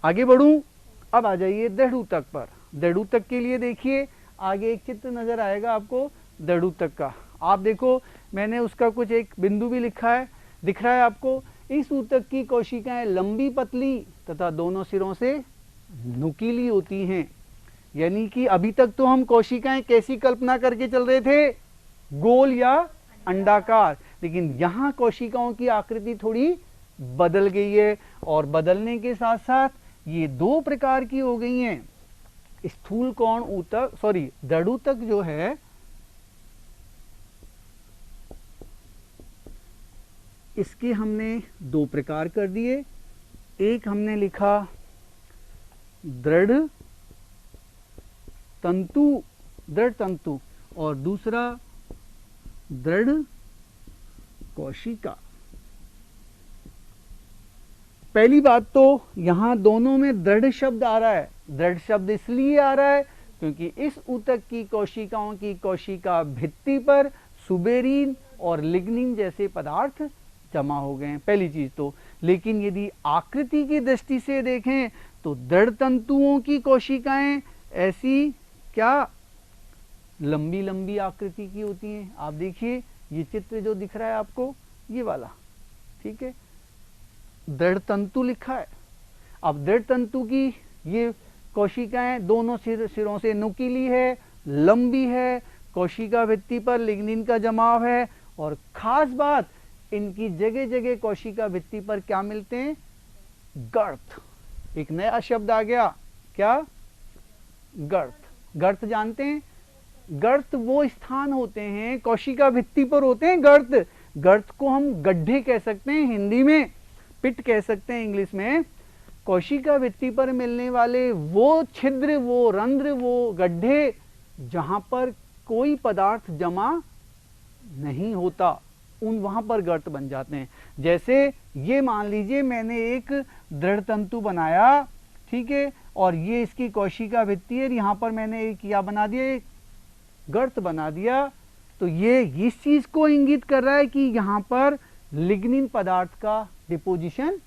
आगे बढ़ूं, अब आ जाइए दृढ़ ऊतक पर। दृढ़ ऊतक के लिए देखिए आगे एक चित्र नजर आएगा आपको दृढ़ ऊतक का। आप देखो मैंने उसका कुछ एक बिंदु भी लिखा है, दिख रहा है आपको। इस ऊतक की कोशिकाएं लंबी पतली तथा दोनों सिरों से नुकीली होती हैं। यानी कि अभी तक तो हम कोशिकाएं कैसी कल्पना करके चल रहे थे? गोल या अंडाकार, लेकिन यहाँ कोशिकाओं की आकृति थोड़ी बदल गई है और बदलने के साथ साथ ये दो प्रकार की हो गई हैं। स्थूल कौण ऊतक, सॉरी दृढ़ ऊतक जो है इसके हमने दो प्रकार कर दिए। एक हमने लिखा दृढ़ तंतु, दृढ़ तंतु, और दूसरा दृढ़ कोशिका। पहली बात तो यहां दोनों में दृढ़ शब्द आ रहा है। दृढ़ शब्द इसलिए आ रहा है क्योंकि इस ऊतक की कोशिकाओं की कोशिका भित्ति पर सुबेरीन और लिग्निन जैसे पदार्थ जमा हो गए हैं, पहली चीज तो। लेकिन यदि आकृति की दृष्टि से देखें तो दृढ़ तंतुओं की कोशिकाएं ऐसी क्या लंबी लंबी आकृति की होती हैं। आप देखिए ये चित्र जो दिख रहा है आपको, ये वाला, ठीक है, दृढ़ तंतु लिखा है। अब दृढ़ तंतु की ये कोशिकाएं दोनों सिरों से नुकीली है, लंबी है, कोशिका भित्ति पर लिग्निन का जमाव है, और खास बात इनकी जगह जगह कोशिका भित्ति पर क्या मिलते हैं? गर्त। एक नया शब्द आ गया, क्या? गर्त। गर्त जानते हैं? गर्त वो स्थान होते हैं कोशिका भित्ति पर होते हैं गर्त। गर्त को हम गड्ढे कह सकते हैं, हिंदी में पिट कह सकते हैं, इंग्लिश में। कोशिका भित्ति पर मिलने वाले वो छिद्र, वो रंध्र, वो गड्ढे जहां पर कोई पदार्थ जमा नहीं होता, उन वहां पर गर्त बन जाते हैं। जैसे ये मान लीजिए मैंने एक दृढ़ तंतु बनाया, ठीक है, और ये इसकी कोशिका भित्ति है, यहाँ पर मैंने एक क्या बना दिया? एक गर्त बना दिया। तो ये इस चीज को इंगित कर रहा है कि यहाँ पर लिग्निन पदार्थ का डिपोजिशन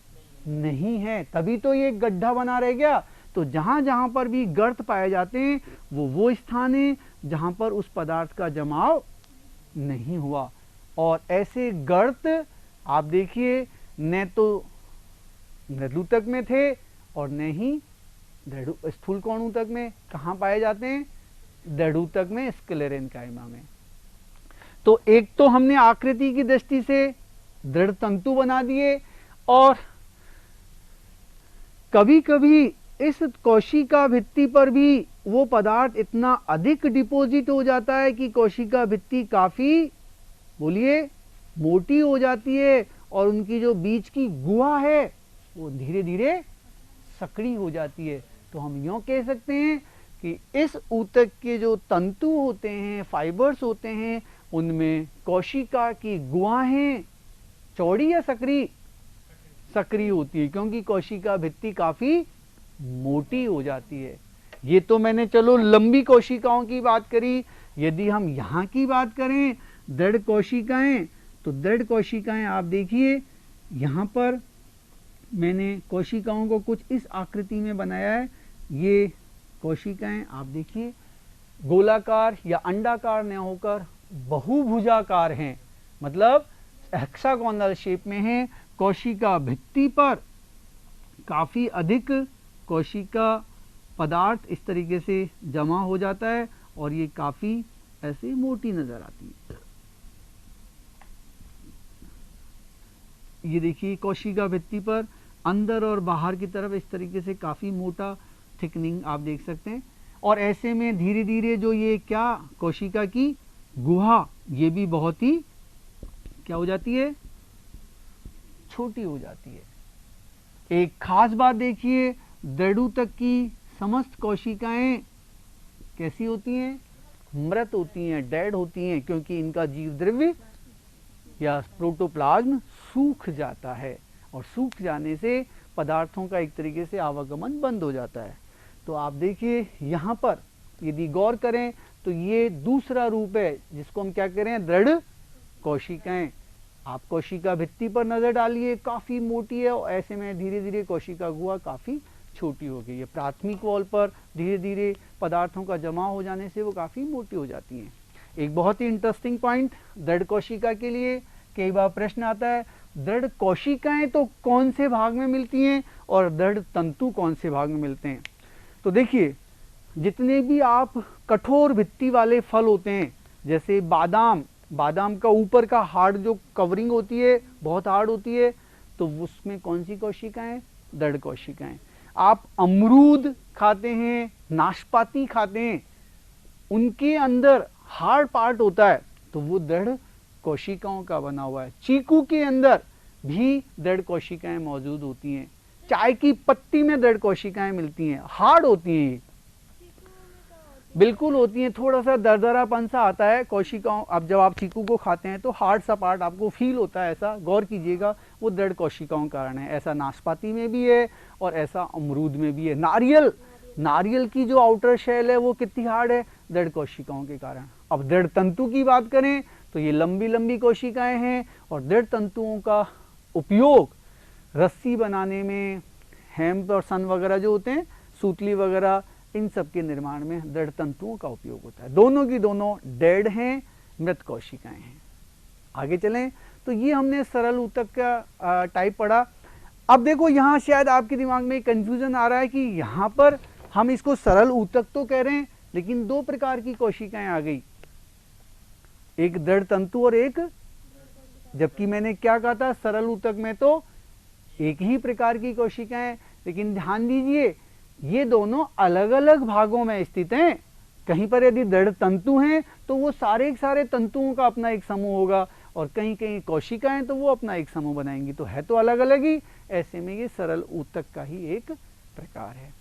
नहीं है, तभी तो ये गड्ढा बना रह गया। तो जहां जहां पर भी गर्त पाए जाते हैं वो स्थान है जहां पर उस पदार्थ का जमाव नहीं हुआ। और ऐसे गर्त आप देखिए न तो मृदुतक में थे और न ही स्थूल कौण ऊतक में। कहां पाए जाते हैं? दृढ़ ऊतक में, स्क्लेरेन्काइमा में। तो एक तो हमने आकृति की दृष्टि से दृढ़ तंतु बना दिए, और कभी कभी इस कोशिका भित्ति पर भी वो पदार्थ इतना अधिक डिपोजिट हो जाता है कि कोशिका भित्ति काफी, बोलिए, मोटी हो जाती है और उनकी जो बीच की गुहा है वो धीरे धीरे सकड़ी हो जाती है। तो हम यूं कह सकते हैं कि इस ऊतक के जो तंतु होते हैं, फाइबर्स होते हैं, उनमें कोशिका की गुहाएं चौड़ी या सकरी? सकरी होती है, क्योंकि कोशिका भित्ति काफी मोटी हो जाती है। ये तो मैंने चलो लंबी कोशिकाओं की बात करी। यदि हम यहाँ की बात करें दृढ़ कोशिकाएं, तो दृढ़ कोशिकाएं आप देखिए यहाँ पर मैंने कोशिकाओं को कुछ इस आकृति में बनाया है। ये कोशिकाएं आप देखिए गोलाकार या अंडाकार न होकर बहुभुजाकार हैं, मतलब हेक्सागोनल शेप में है। कोशिका भित्ति पर काफी अधिक कोशिका पदार्थ इस तरीके से जमा हो जाता है और ये काफी ऐसे मोटी नजर आती है। ये देखिए कोशिका भित्ति पर अंदर और बाहर की तरफ इस तरीके से काफी मोटा थिकनिंग आप देख सकते हैं। और ऐसे में धीरे धीरे जो ये क्या कोशिका की गुहा ये भी बहुत ही क्या हो जाती है, छोटी हो जाती है। एक खास बात देखिए, दृढ़ की समस्त कोशिकाएं कैसी होती हैं, मृत होती हैं, डेड होती हैं, क्योंकि इनका जीव द्रव्य या प्रोटोप्लाज्म सूख जाता है और सूख जाने से पदार्थों का एक तरीके से आवागमन बंद हो जाता है। तो आप देखिए यहाँ पर यदि गौर करें तो ये दूसरा रूप है जिसको हम क्या कह रहे हैं, दृढ़ कोशिकाएं। आप कोशिका भित्ति पर नजर डालिए, काफी मोटी है और ऐसे में धीरे धीरे कोशिका गुहा काफी छोटी हो गई है। प्राथमिक वॉल पर धीरे धीरे पदार्थों का जमा हो जाने से वो काफी मोटी हो जाती हैं। एक बहुत ही इंटरेस्टिंग पॉइंट दृढ़ कोशिका के लिए कई बार प्रश्न आता है, दृढ़ कोशिकाएं तो कौन से भाग में मिलती हैं और दृढ़ तंतु कौन से भाग में मिलते हैं। तो देखिए जितने भी आप कठोर भित्ति वाले फल होते हैं, जैसे बादाम, बादाम का ऊपर का हार्ड जो कवरिंग होती है बहुत हार्ड होती है, तो उसमें कौन सी कोशिकाएं, दृढ़ कोशिकाएं। आप अमरूद खाते हैं, नाशपाती खाते हैं, उनके अंदर हार्ड पार्ट होता है तो वो दृढ़ कोशिकाओं का बना हुआ है। चीकू के अंदर भी दृढ़ कोशिकाएं मौजूद होती हैं। चाय की पत्ती में दृढ़ कोशिकाएं मिलती हैं, हार्ड होती हैं, बिल्कुल होती हैं। थोड़ा सा दरदरापन सा आता है कोशिकाओं, अब जब आप चीकू को खाते हैं तो हार्ड सा पार्ट आपको फील होता है, ऐसा गौर कीजिएगा, वो दृढ़ कोशिकाओं के कारण है। ऐसा नाशपाती में भी है और ऐसा अमरूद में भी है। नारियल, नारियल की जो आउटर शेल है वो कितनी हार्ड है, दृढ़ कोशिकाओं के कारण। अब दृढ़ तंतु की बात करें तो ये लंबी लंबी कोशिकाएं हैं और दृढ़ तंतुओं का उपयोग रस्सी बनाने में, हेम्प और सन वगैरह जो होते हैं, सूतली वगैरह, इन सब के निर्माण में दृढ़ तंतुओं का उपयोग होता है। दोनों की दोनों डेड हैं, मृत कोशिकाएं हैं। आगे चलें तो ये हमने सरल ऊतक का टाइप पढ़ा। अब देखो यहाँ शायद आपके दिमाग में कंफ्यूजन आ रहा है कि यहाँ पर हम इसको सरल ऊतक तो कह रहे हैं लेकिन दो प्रकार की कोशिकाएं आ गई, एक दृढ़ तंतु और एक, जबकि मैंने क्या कहा था, सरल ऊतक में तो एक ही प्रकार की कोशिकाएं। लेकिन ध्यान दीजिए ये दोनों अलग अलग भागों में स्थित हैं। कहीं पर यदि दृढ़ तंतु हैं तो वो सारे के सारे तंतुओं का अपना एक समूह होगा और कहीं कहीं कोशिकाएं तो वो अपना एक समूह बनाएंगी, तो है तो अलग अलग ही। ऐसे में ये सरल ऊतक का ही एक प्रकार है।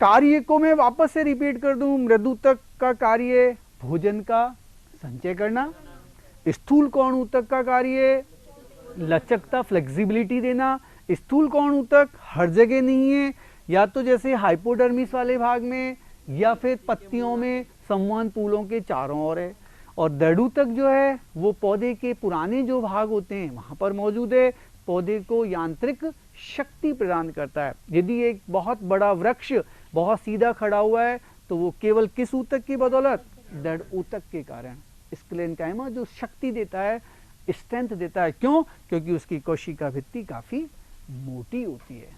कार्य को मैं वापस से रिपीट कर दूं, मृदूतक का कार्य भोजन का संचय करना, स्थूल कोण ऊतक का कार्य लचकता, फ्लेक्सिबिलिटी देना। स्थूल कोण ऊतक हर जगह नहीं है, या तो जैसे हाइपोडर्मिस वाले भाग में या फिर पत्तियों में, संवहन पुलों के चारों ओर है। और दृढ़ ऊतक जो है वो पौधे के पुराने जो भाग होते हैं वहां पर मौजूद है, पौधे को यांत्रिक शक्ति प्रदान करता है। यदि एक बहुत बड़ा वृक्ष बहुत सीधा खड़ा हुआ है तो वो केवल किस ऊतक की बदौलत, दृढ़ ऊतक के कारण। स्क्लेरेन्काइमा जो शक्ति देता है, स्ट्रेंथ देता है, क्यों, क्योंकि उसकी कोशिका भित्ति काफी मोटी होती है।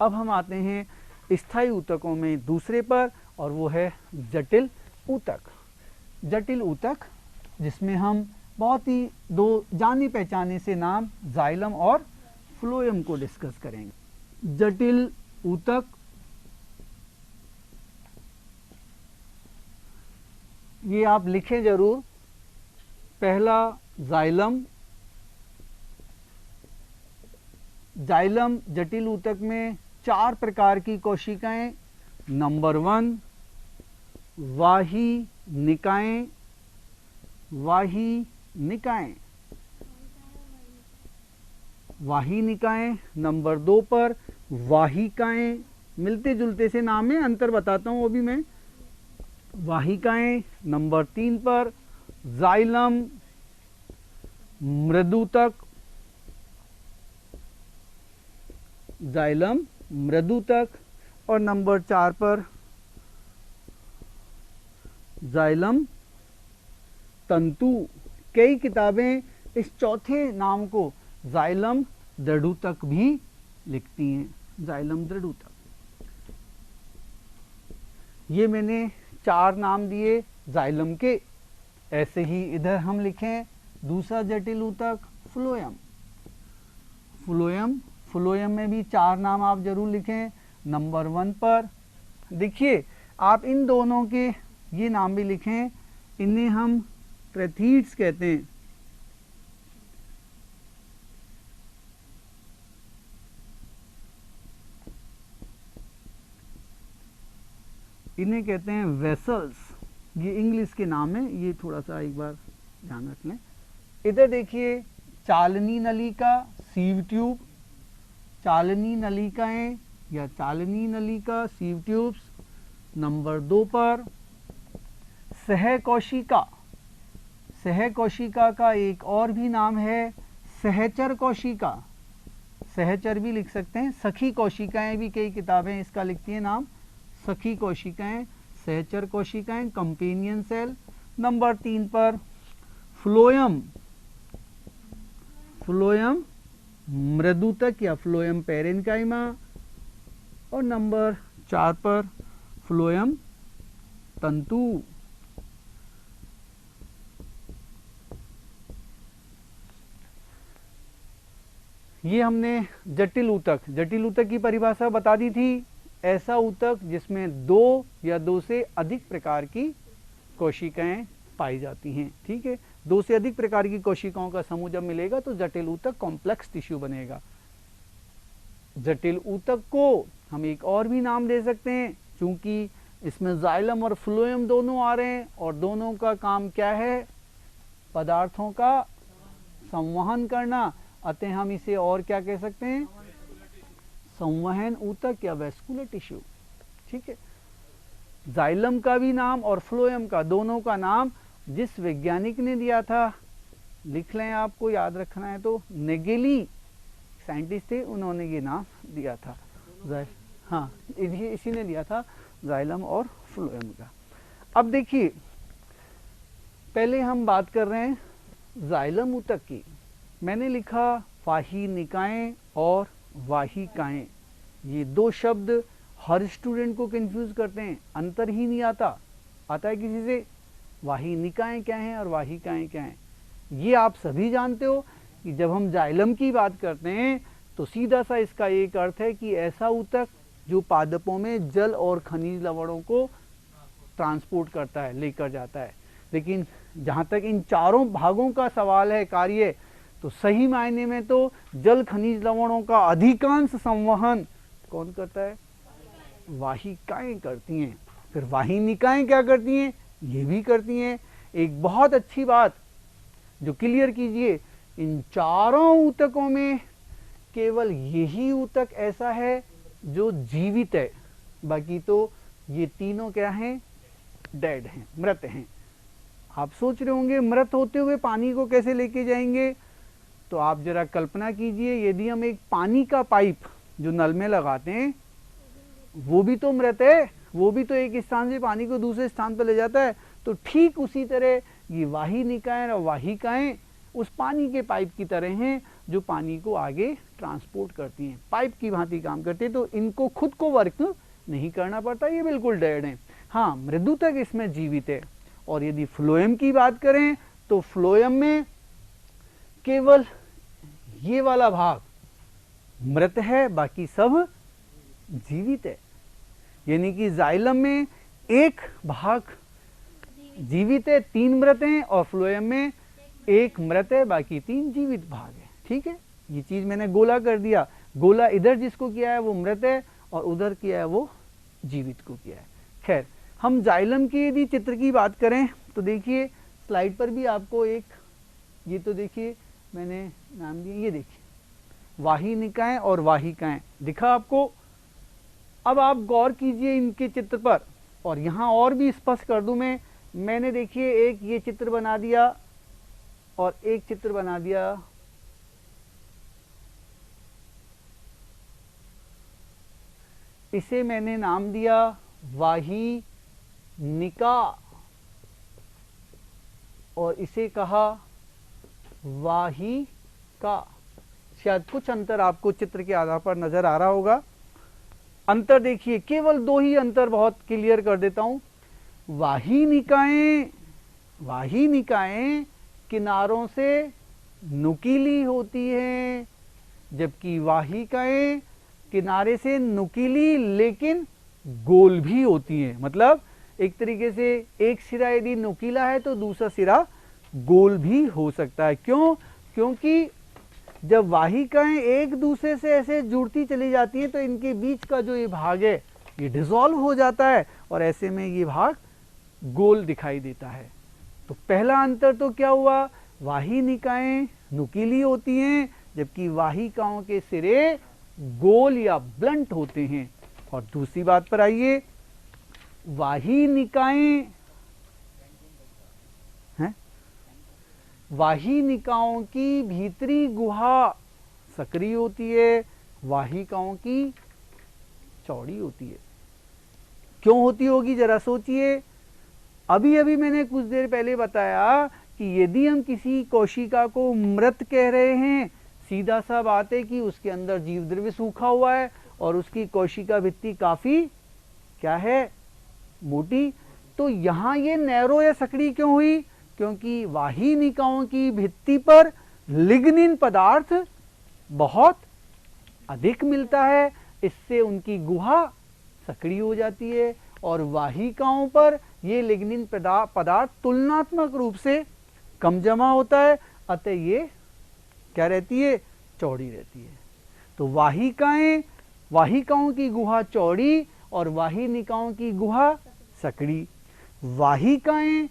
अब हम आते हैं स्थायी ऊतकों में दूसरे पर, और वो है जटिल ऊतक। जटिल ऊतक जिसमें हम बहुत ही दो जाने पहचाने से नाम जाइलम और फ्लोएम को डिस्कस करेंगे। जटिल ऊतक ये आप लिखें जरूर। पहला जाइलम, जाइलम जटिल ऊतक में 4 प्रकार की कोशिकाएं। नंबर 1 वाही निकाएं, वाही निकाएं, वाही निकाएं। नंबर 2 पर वाहिकाएं, मिलते जुलते से नाम है, अंतर बताता हूं वो भी मैं, वाहिकाएं। नंबर 3 पर जाइलम मृदूतक, जाइलम मृदूतक। और नंबर 4 पर जाइलम तंतु। कई किताबें इस चौथे नाम को जाइलम दृढ़ ऊतक भी लिखती हैं, जाइलम दृढ़ ऊतक। ये मैंने 4 नाम दिए जाइलम के। ऐसे ही इधर हम लिखें दूसरा जटिल ऊतक फ्लोएम। फ्लोएम में भी 4 नाम आप जरूर लिखें। नंबर 1 पर देखिए, आप इन दोनों के ये नाम भी लिखें, इन्हें हम ट्रेथीड्स कहते हैं। इन्हें कहते हैं वेसल्स। ये इंग्लिश के नाम है, ये थोड़ा सा एक बार ध्यान रख लें। इधर देखिए चालनी नलिका, सीव ट्यूब, चालनी नलिकाएं या चालनी नलिका, सीव ट्यूब्स। नंबर 2 पर सहकोशिका। सहकोशिका का एक और भी नाम है सहचर कोशिका। सहचर भी लिख सकते हैं। सखी कोशिकाएं भी कई किताबें इसका लिखती हैं नाम, सखी कोशिकाएं, सहचर कोशिकाएं, कंपेनियन सेल। नंबर 3 पर फ्लोएम। फ्लोएम मृदुतक या फ्लोएम पेरेन्काइमा। और नंबर 4 पर फ्लोएम तंतु। ये हमने जटिल ऊतक की परिभाषा बता दी थी। ऐसा ऊतक जिसमें 2 या 2 से अधिक प्रकार की कोशिकाएं पाई जाती हैं। ठीक है, 2 से अधिक प्रकार की कोशिकाओं का समूह जब मिलेगा तो जटिल ऊतक कॉम्प्लेक्स टिश्यू बनेगा। जटिल ऊतक को हम एक और भी नाम दे सकते हैं, क्योंकि इसमें जाइलम और फ्लोएम दोनों आ रहे हैं और दोनों का काम क्या है, पदार्थों का संवहन करना। अतः हम इसे और क्या कह सकते हैं, संवहन ऊतक या वेस्कुलर टिश्यू। ठीक है, जाइलम का भी नाम और फ्लोएम का, दोनों का नाम जिस वैज्ञानिक ने दिया था, लिख लें, आपको याद रखना है तो, नेगेली साइंटिस्ट थे, उन्होंने ये नाम दिया था। हाँ, इसी ने दिया था जाइलम और फ्लोएम का। अब देखिए, पहले हम बात कर रहे हैं जाइलम ऊतक की। मैंने लिखा वाहिनिकाएं और वाहिकाएं। ये 2 शब्द हर स्टूडेंट को कंफ्यूज करते हैं, अंतर ही नहीं आता है किसी से। वाहिनिकाएं क्या हैं और वाहिकाएं क्या हैं, ये आप सभी जानते हो कि जब हम जाइलम की बात करते हैं तो सीधा सा इसका एक अर्थ है कि ऐसा ऊतक जो पादपों में जल और खनिज लवणों को ट्रांसपोर्ट करता है, लेकर जाता है। लेकिन जहाँ तक इन चारों भागों का सवाल है कार्य, तो सही मायने में तो जल खनिज लवणों का अधिकांश संवहन कौन करता है, वाहिकाएं करती हैं। फिर वाहिनिकाएं क्या करती हैं, ये भी करती हैं। एक बहुत अच्छी बात जो क्लियर कीजिए, इन चारों ऊतकों में केवल यही ऊतक ऐसा है जो जीवित है, बाकी तो ये तीनों क्या हैं, डेड हैं, मृत हैं। आप सोच रहे होंगे मृत होते हुए पानी को कैसे लेके जाएंगे, तो आप जरा कल्पना कीजिए, यदि हम एक पानी का पाइप जो नल में लगाते हैं, वो भी तो मृत है, वो भी तो एक स्थान से पानी को दूसरे स्थान पर ले जाता है। तो ठीक उसी तरह ये वाहिनिकाएं और वाहिकाएं उस पानी के पाइप की तरह हैं जो पानी को आगे ट्रांसपोर्ट करती हैं, पाइप की भांति काम करती है। तो इनको खुद को वर्क नहीं करना पड़ता, ये बिल्कुल डेड हैं। हाँ, मृदुतक इसमें जीवित है। और यदि फ्लोएम की बात करें तो फ्लोएम में केवल ये वाला भाग मृत है, बाकी सब जीवित है। यानी कि जाइलम में एक भाग जीवित है, 3 मृत हैं, और फ्लोएम में 1 मृत है, बाकी 3 जीवित भाग है। ठीक है, ये चीज मैंने गोला कर दिया। गोला इधर जिसको किया है वो मृत है और उधर किया है वो जीवित को किया है। खैर, हम जाइलम की यदि चित्र की बात करें तो देखिए स्लाइड पर भी आपको एक, ये तो देखिए मैंने नाम दिया, ये देखिए वाहिनिकाएं और वाहिकाएं दिखा आपको। अब आप गौर कीजिए इनके चित्र पर, और यहाँ और भी स्पष्ट कर दूं मैंने देखिए एक ये चित्र बना दिया और एक चित्र बना दिया। इसे मैंने नाम दिया वाहिनिका और इसे कहा वाहिका। शायद कुछ अंतर आपको चित्र के आधार पर नजर आ रहा होगा। अंतर देखिए, केवल दो ही अंतर बहुत क्लियर कर देता हूं। वाहिनिकाएं किनारों से नुकीली होती हैं, जबकि वाहिकाएं किनारे से नुकीली लेकिन गोल भी होती हैं। मतलब एक तरीके से एक सिरा यदि नुकीला है तो दूसरा सिरा गोल भी हो सकता है। क्यों? क्योंकि जब वाहिकाएं एक दूसरे से ऐसे जुड़ती चली जाती हैं तो इनके बीच का जो ये भाग है ये डिसॉल्व हो जाता है और ऐसे में ये भाग गोल दिखाई देता है। तो पहला अंतर तो क्या हुआ, वाहिनिकाएं नुकीली होती हैं जबकि वाहिकाओं के सिरे गोल या ब्लंट होते हैं। और दूसरी बात पर आइए, वाहिनिकाओं की भीतरी गुहा सक्रिय होती है, वाहिकाओं की चौड़ी होती है। क्यों होती होगी जरा सोचिए। अभी अभी मैंने कुछ देर पहले बताया कि यदि हम किसी कोशिका को मृत कह रहे हैं, सीधा सा बात है कि उसके अंदर जीव द्रव्य सूखा हुआ है और उसकी कोशिका भित्ति काफी क्या है, मोटी। तो यहां ये नैरो या सकड़ी क्यों हुई? क्योंकि वाहिनिकाओं की भित्ति पर लिग्निन पदार्थ बहुत अधिक मिलता है, इससे उनकी गुहा सकड़ी हो जाती है और वाहिकाओं पर ये लिग्निन पदार्थ तुलनात्मक रूप से कम जमा होता है, अतः ये क्या रहती है, चौड़ी रहती है। तो वाहिकाओं की गुहा चौड़ी और वाहिनिकाओं की गुहा सकड़ी। वाहिकाएं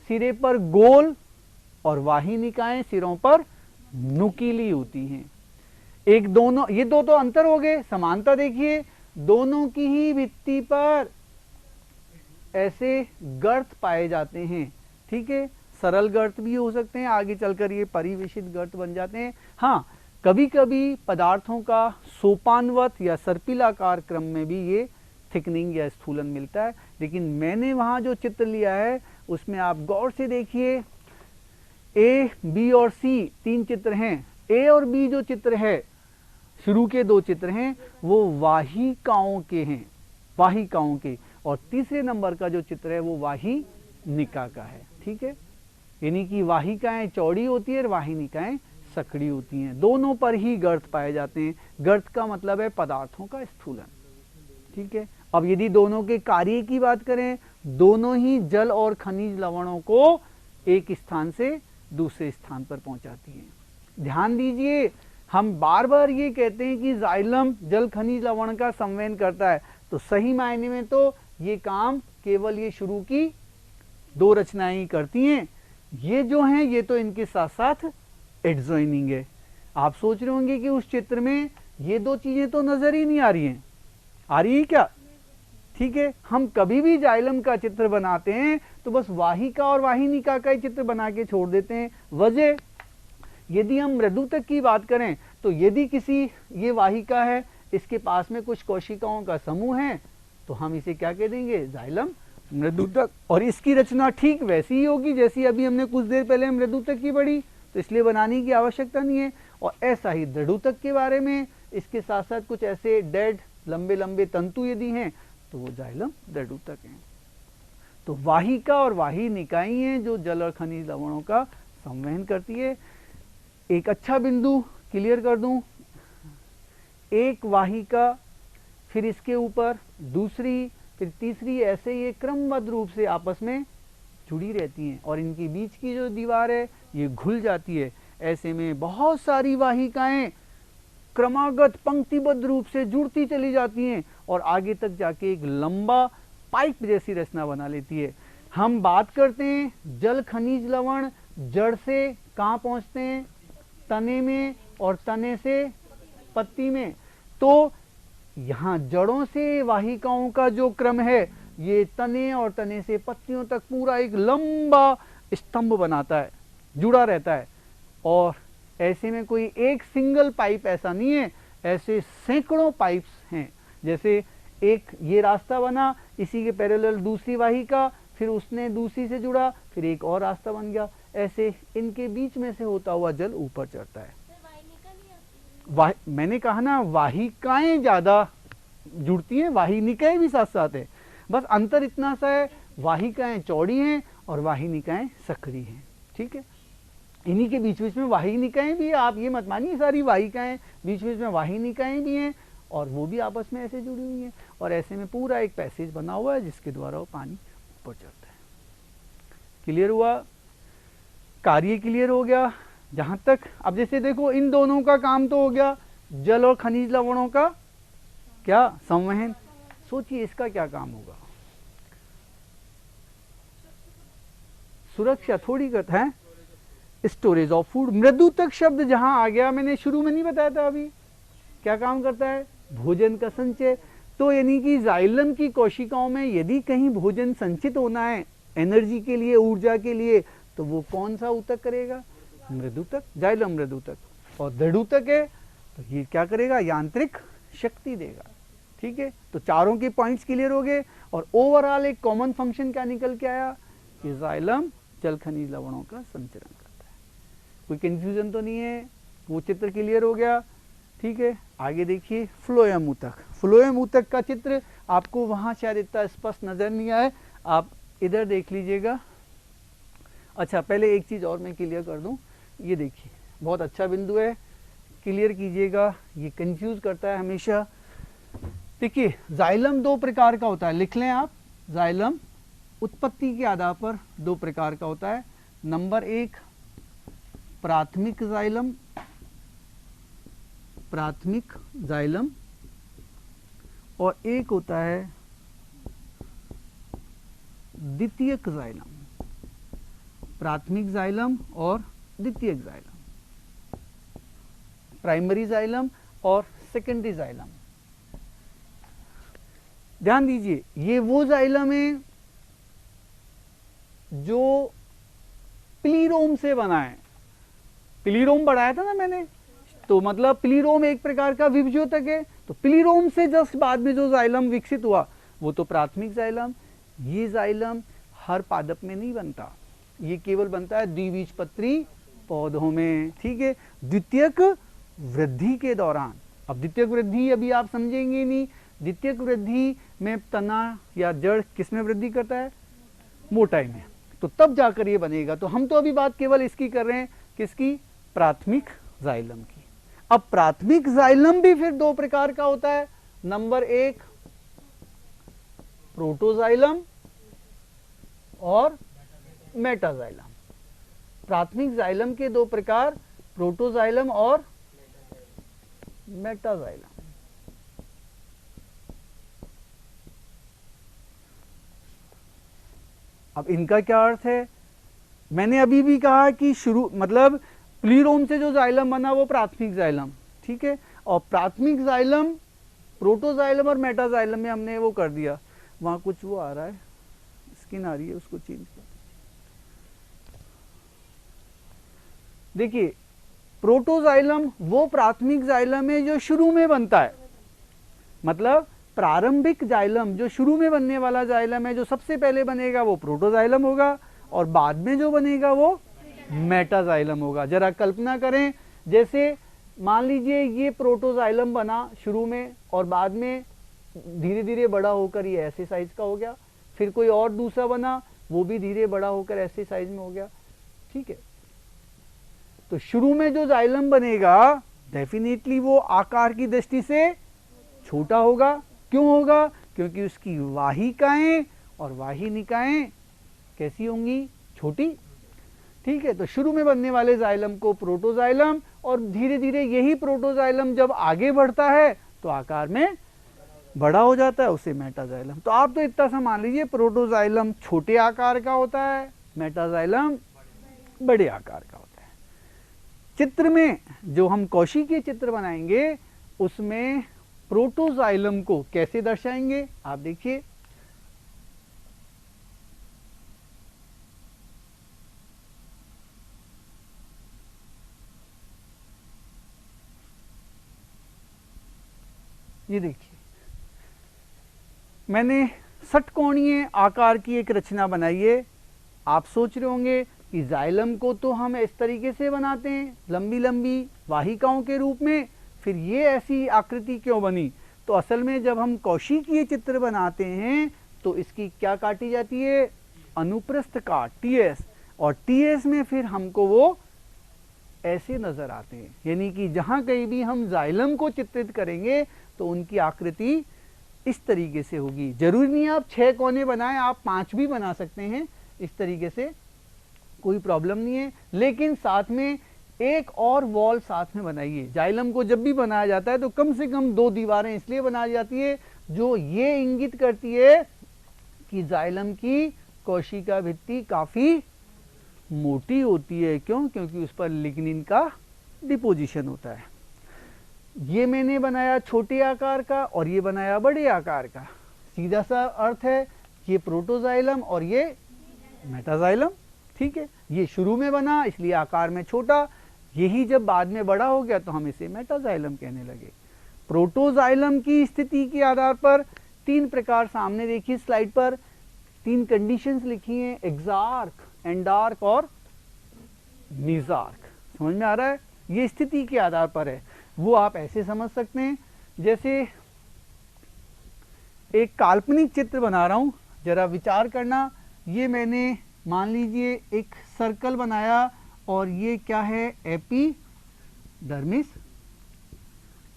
सिरे पर गोल और वाहिनिकाएं सिरों पर नुकीली होती हैं। एक दोनों, ये दो तो अंतर हो गए। समानता देखिए, दोनों की ही भित्ति पर ऐसे गर्त पाए जाते हैं। ठीक है, सरल गर्त भी हो सकते हैं, आगे चलकर ये परिवेशित गर्त बन जाते हैं। हाँ, कभी कभी पदार्थों का सोपानवत या सर्पिलाकार क्रम में भी ये थिकनिंग या स्थूलन मिलता है। लेकिन मैंने वहां जो चित्र लिया है उसमें आप गौर से देखिए, ए, बी और सी तीन चित्र हैं। ए और बी जो चित्र है, शुरू के दो चित्र हैं, वो वाहिकाओं के हैं, वाहिकाओं के। और तीसरे नंबर का जो चित्र है वो वाहिनिका का है। ठीक है, यानी कि वाहिकाएं चौड़ी होती है और वाहिनिकाएं सकड़ी होती हैं। दोनों पर ही गर्त पाए जाते हैं। गर्त का मतलब है पदार्थों का स्थूलन। ठीक है, अब यदि दोनों के कार्य की बात करें, दोनों ही जल और खनिज लवणों को एक स्थान से दूसरे स्थान पर पहुंचाती हैं। ध्यान दीजिए, हम बार बार ये कहते हैं कि जाइलम जल खनिज लवण का संवहन करता है, तो सही मायने में तो ये काम केवल ये शुरू की दो रचनाएं ही करती हैं। ये जो हैं ये तो इनके साथ साथ एडजॉइनिंग है। आप सोच रहे होंगे कि उस चित्र में ये दो चीजें तो नजर ही नहीं आ रही हैं, आ रही है क्या? ठीक है, हम कभी भी जाइलम का चित्र बनाते हैं तो बस वाहिका और वाहिनिका का ही चित्र बना के छोड़ देते हैं। वजह, यदि हम मृदुतक की बात करें तो यदि किसी, ये वाहिका है, इसके पास में कुछ कोशिकाओं का समूह है, तो हम इसे क्या कह देंगे, जाइलम मृदुतक। और इसकी रचना ठीक वैसी ही होगी जैसी अभी हमने कुछ देर पहले मृदुतक की पढ़ी, तो इसलिए बनाने की आवश्यकता नहीं है। और ऐसा ही दृढ़ुतक के बारे में, इसके साथ साथ कुछ ऐसे डेड लंबे लंबे तंतु यदि हैं तो वो जाइलम दृढ़ुतक हैं। तो वाहिका और वाहिनिकाएं हैं जो जल और खनिज लवणों का संवहन करती है। एक अच्छा बिंदु क्लियर कर दूं, एक वाहिका, फिर इसके ऊपर दूसरी, फिर तीसरी, ऐसे ये क्रमबद्ध रूप से आपस में जुड़ी रहती हैं और इनके बीच की जो दीवार है ये घुल जाती है। ऐसे में बहुत सारी वाहिकाएं क्रमागत पंक्तिबद्ध रूप से जुड़ती चली जाती हैं और आगे तक जाके एक लंबा पाइप जैसी रचना बना लेती है। हम बात करते हैं जल खनिज लवण जड़ से कहाँ पहुँचते हैं, तने में, और तने से पत्ती में। तो यहाँ जड़ों से वाहिकाओं का जो क्रम है ये तने और तने से पत्तियों तक पूरा एक लंबा स्तंभ बनाता है, जुड़ा रहता है। और ऐसे में कोई एक सिंगल पाइप ऐसा नहीं है, ऐसे सैकड़ों पाइप्स हैं। जैसे एक ये रास्ता बना, इसी के पैरेलल दूसरी वाहिका, फिर उसने दूसरी से जुड़ा, फिर एक और रास्ता बन गया। ऐसे इनके बीच में से होता हुआ जल ऊपर चढ़ता है। मैंने कहा ना वाहिकाएं ज्यादा जुड़ती हैं, वाहिनिकाएं भी साथ साथ है, बस अंतर इतना सा है, वाहिकाएं चौड़ी हैं और वाहिनिकाएं सक्रिय हैं। ठीक है, इन्हीं के बीच बीच में वाहिनिकाएं भी, आप ये मत मानिए सारी वाहिकाएं, बीच बीच में वाहिनिकाएं भी हैं और वो भी आपस में ऐसे जुड़ी हुई हैं, और ऐसे में पूरा एक पैसेज बना हुआ है जिसके द्वारा वो पानी ऊपर चढ़ता है। क्लियर हुआ? कार्य क्लियर हो गया जहां तक। अब जैसे देखो इन दोनों का काम तो हो गया, जल और खनिज लवणों का क्या संवहन। सोचिए इसका क्या काम होगा? सुरक्षा थोड़ी करता है, स्टोरेज ऑफ फूड। मृदुतक शब्द जहां आ गया, मैंने शुरू में नहीं बताया था, अभी क्या काम करता है? भोजन का संचय। तो यानी कि जाइलम की कोशिकाओं में यदि कहीं भोजन संचित होना है एनर्जी के लिए, ऊर्जा के लिए, तो वो कौन सा ऊतक करेगा? मृदुतक, जाइलम मृदुतक। और दृढ़ूतक है तो ये क्या करेगा? यांत्रिक शक्ति देगा। ठीक है, तो चारों के पॉइंट्स क्लियर हो गए, और ओवरऑल एक कॉमन फंक्शन क्या निकल के आया कि जाइलम जल खनिज लवणों का संचरण करता है। कोई कंफ्यूजन तो नहीं है? वो चित्र क्लियर हो गया। ठीक है, आगे देखिए फ्लोएम ऊतक। फ्लोएम ऊतक का चित्र आपको वहां शायद इतना स्पष्ट नजर नहीं आया, आप इधर देख लीजिएगा। अच्छा, पहले एक चीज और मैं क्लियर कर दूं, ये देखिए बहुत अच्छा बिंदु है, क्लियर कीजिएगा, ये कंफ्यूज करता है हमेशा। देखिए जाइलम दो प्रकार का होता है, लिख लें आप। जाइलम उत्पत्ति के आधार पर दो प्रकार का होता है। नंबर एक प्राथमिक जाइलम, प्राथमिक जाइलम, और एक होता है द्वितीयक जाइलम। प्राथमिक जाइलम और द्वितीयक जाइलम, प्राइमरी जाइलम और सेकेंडरी जाइलम। ध्यान दीजिए, ये वो जाइलम है जो प्लीरोम से बना है। प्लीरोम बढ़ाया था ना मैंने, तो मतलब प्लीरोम एक प्रकार का विभज्योतक है, तो प्लीरोम से जस्ट बाद में जो जाइलम विकसित हुआ वो तो प्राथमिक जाइलम। ये जाइलम हर पादप में नहीं बनता, ये केवल बनता है द्विबीजपत्री पौधों में। ठीक है, द्वितीयक वृद्धि के दौरान। अब द्वितीयक वृद्धि अभी आप समझेंगे नहीं, द्वितीयक वृद्धि में तना या जड़ किसमें वृद्धि करता है? मोटाई में, तो तब जाकर ये बनेगा। तो हम तो अभी बात केवल इसकी कर रहे हैं, किसकी? प्राथमिक जाइलम की। अब प्राथमिक जाइलम भी फिर दो प्रकार का होता है। नंबर एक प्रोटोजाइलम और मेटाजाइलम। प्राथमिक जाइलम के दो प्रकार, प्रोटोजाइलम और मेटाजाइलम। अब इनका क्या अर्थ है? मैंने अभी भी कहा कि शुरू मतलब प्लीरोम से जो जाइलम बना वो प्राथमिक जाइलम। ठीक है, और प्राथमिक जाइलम प्रोटोजाइलम और मेटाजाइलम में हमने वो कर दिया। वहां कुछ वो आ रहा है, स्किन आ रही है, उसको चेंज कर। देखिए प्रोटोजाइलम वो प्राथमिक जाइलम है जो शुरू में बनता है, मतलब प्रारंभिक जाइलम जो शुरू में बनने वाला जाइलम है, जो सबसे पहले बनेगा वो प्रोटोजाइलम होगा, और बाद में जो बनेगा वो मेटाजाइलम होगा। जरा कल्पना करें, जैसे मान लीजिए ये प्रोटोजाइलम बना शुरू में, और बाद में धीरे धीरे बड़ा होकर ये ऐसे साइज का हो गया, फिर कोई और दूसरा बना, वो भी धीरे बड़ा होकर ऐसे साइज में हो गया। ठीक है, तो शुरू में जो जाइलम बनेगा डेफिनेटली वो आकार की दृष्टि से छोटा होगा। क्यों होगा? क्योंकि उसकी वाहिकाएं और वाहिनिकाएं कैसी होंगी? छोटी। ठीक है, तो शुरू में बनने वाले जाइलम को प्रोटोजाइलम, और धीरे धीरे यही प्रोटोजाइलम जब आगे बढ़ता है तो आकार में बड़ा हो जाता है, उसे मेटाजाइलम। तो आप तो इतना सा मान लीजिए, प्रोटोजाइलम छोटे आकार का होता है, मेटाजाइलम बड़े आकार का होता है। चित्र में जो हम कौशिकीय चित्र बनाएंगे उसमें प्रोटोजाइलम को कैसे दर्शाएंगे आप देखिए। ये देखिए, मैंने षटकोणीय आकार की एक रचना बनाई है। आप सोच रहे होंगे कि जाइलम को तो हम इस तरीके से बनाते हैं, लंबी लंबी वाहिकाओं के रूप में, फिर ये ऐसी आकृति क्यों बनी? तो असल में जब हम कौशिकीय चित्र बनाते हैं तो इसकी क्या काटी जाती है, अनुप्रस्थ काट, टीएस, और टीएस में फिर हमको वो ऐसे नजर आते हैं, यानी कि जहां कहीं भी हम जाइलम को चित्रित करेंगे तो उनकी आकृति इस तरीके से होगी। जरूरी नहीं आप 6 कोने बनाएं, आप 5 भी बना सकते हैं, इस तरीके से कोई प्रॉब्लम नहीं है। लेकिन साथ में एक और वॉल साथ में बनाइए। जाइलम को जब भी बनाया जाता है तो कम से कम 2 दीवारें इसलिए बनाई जाती है जो ये इंगित करती है कि जाइलम की कोशिका भित्ति काफी मोटी होती है। क्यों? क्योंकि उस पर लिग्निन का डिपोजिशन होता है। ये मैंने बनाया छोटे आकार का और ये बनाया बड़े आकार का। सीधा सा अर्थ है, ये प्रोटोजाइलम और ये मेटाजाइलम। ठीक है, ये शुरू में बना इसलिए आकार में छोटा, यही जब बाद में बड़ा हो गया तो हम इसे मेटाजाइलम कहने लगे। प्रोटोजाइलम की स्थिति के आधार पर 3 प्रकार सामने देखिए स्लाइड पर 3 कंडीशंस लिखी हैं, एक्सार्क, एंडार्क और मीजार्क। समझ में आ रहा है? ये स्थिति के आधार पर है। वो आप ऐसे समझ सकते हैं जैसे एक काल्पनिक चित्र बना रहा हूं, जरा विचार करना। ये मैंने मान लीजिए एक सर्कल बनाया और ये क्या है, एपिडर्मिस,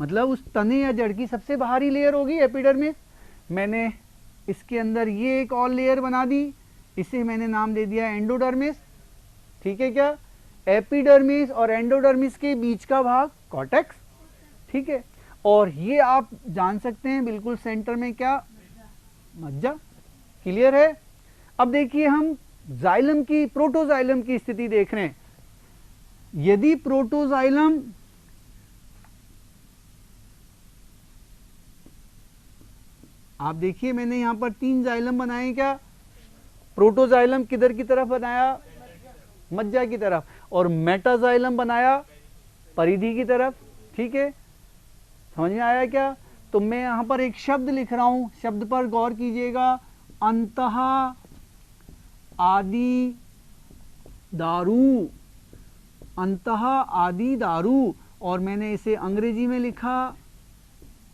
मतलब उस तने या जड़ की सबसे बाहरी लेयर होगी एपिडर्मिस। मैंने इसके अंदर ये एक और लेयर बना दी, इसे मैंने नाम दे दिया एंडोडर्मिस। ठीक है क्या? एपिडर्मिस और एंडोडर्मिस के बीच का भाग कॉर्टेक्स। ठीक है, और ये आप जान सकते हैं बिल्कुल सेंटर में क्या, मज्जा। क्लियर है? अब देखिए हम जाइलम की, प्रोटोजाइलम की स्थिति देख रहे हैं। यदि प्रोटोजाइलम आप देखिए मैंने यहां पर 3 जाइलम बनाए। क्या प्रोटोजाइलम किधर की तरफ बनाया, मज्जा की तरफ, और मेटाजाइलम बनाया परिधि की तरफ। ठीक है, समझ में आया क्या? तो मैं यहां पर एक शब्द लिख रहा हूं, शब्द पर गौर कीजिएगा, अंतः आदि दारू, अंतः आदि दारू, और मैंने इसे अंग्रेजी में लिखा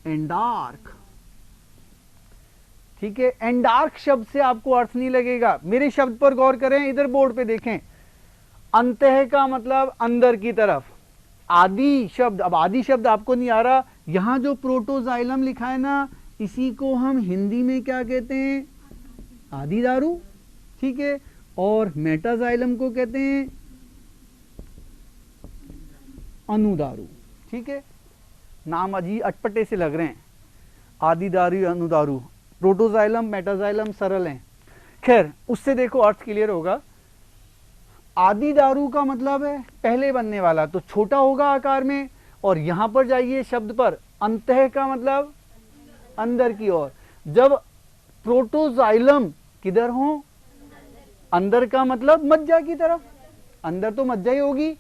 एंडार्क। ठीक है, एंडार्क शब्द से आपको अर्थ नहीं लगेगा, मेरे शब्द पर गौर करें, इधर बोर्ड पे देखें। अंतः का मतलब अंदर की तरफ, आदि शब्द, अब आदि शब्द आपको नहीं आ रहा, यहां जो प्रोटोजाइलम लिखा है ना, इसी को हम हिंदी में क्या कहते हैं, आदि दारू। ठीक है, और मेटाजाइलम को कहते हैं अनुदारू। ठीक है, नाम अजीब अटपटे से लग रहे हैं, आदि दारू, अनुदारू। प्रोटोजाइलम, मेटाजाइलम सरल हैं। खैर, उससे देखो अर्थ क्लियर होगा। आदि दारू का मतलब है पहले बनने वाला, तो छोटा होगा आकार में, और यहां पर जाइए शब्द पर, अंतः का मतलब अंदर की ओर। जब प्रोटोजाइलम किधर हो, अंदर का मतलब मज्जा की तरफ, अंदर तो मज्जा ही होगी।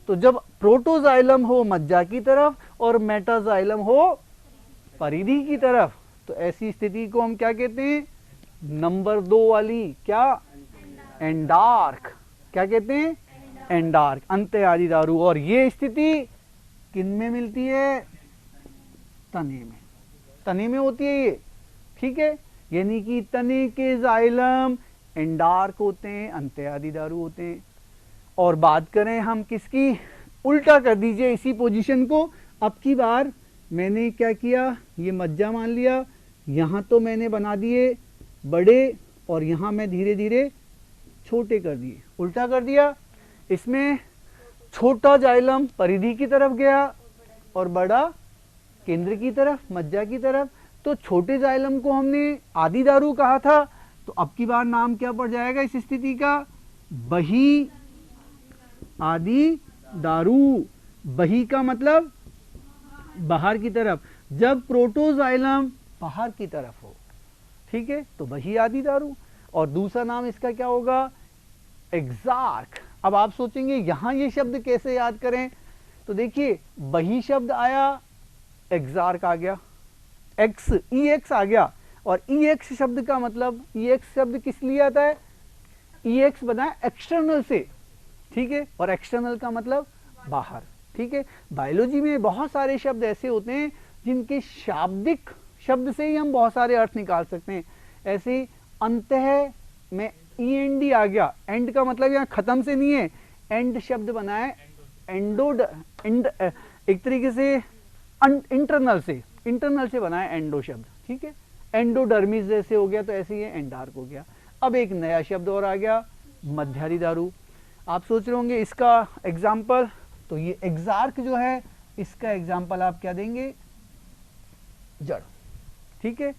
तो जब प्रोटोजाइलम हो मज्जा की तरफ और मेटाजाइलम हो परिधि की तरफ, तो ऐसी स्थिति को हम क्या कहते हैं, नंबर 2 वाली, क्या, एंडार्क। क्या कहते हैं, एंडार्क, अंत्य आदि दारू। और ये स्थिति किन में मिलती है, तने में, तने में होती है ये। ठीक है, यानी कि तने के जाइलम एंडार्क होते हैं, अंत्य आदि दारू होते हैं। और बात करें हम किसकी, उल्टा कर दीजिए इसी पोजीशन को। अब की बार मैंने क्या किया, ये मज्जा मान लिया, यहां तो मैंने बना दिए बड़े और यहां मैं धीरे धीरे छोटे कर दिए, उल्टा कर दिया। इसमें छोटा जाइलम परिधि की तरफ गया और बड़ा केंद्र की तरफ, मज्जा की तरफ। तो छोटे जाइलम को हमने आदि दारू कहा था, तो अब की बार नाम क्या पड़ जाएगा इस स्थिति का, बही आदि दारू। बही का मतलब बाहर की तरफ, जब प्रोटोजाइलम बाहर की तरफ हो, ठीक है, तो बही आदि दारू। और दूसरा नाम इसका क्या होगा, एक्सार्क। अब आप सोचेंगे यहां ये शब्द कैसे याद करें, तो देखिए बही शब्द आया, एक्सार्क आ गया, एक्स ई एक्स आ गया। और ई एक्स शब्द का मतलब, ई एक्स शब्द किस लिए आता है, ई एक्स बना एक्सटर्नल से, ठीक है, और एक्सटर्नल का मतलब बाहर। ठीक है, बायोलॉजी में बहुत सारे शब्द ऐसे होते हैं जिनके शाब्दिक शब्द से ही हम बहुत सारे अर्थ निकाल सकते हैं। ऐसे अंतः में END आ गया, एंड का मतलब यहाँ खत्म से नहीं है, एंड शब्द बना है एक तरीके से इंटरनल से बना है एंडो शब्द, ठीक है। एंडोडर्मिस जैसे हो गया तो ऐसे ही एंडार्क हो गया। अब एक नया शब्द और आ गया, मध्यारी दारू। आप सोच रहे होंगे इसका एग्जाम्पल, तो ये एग्जार्क जो है इसका एग्जाम्पल आप क्या देंगे, जड़, ठीक है।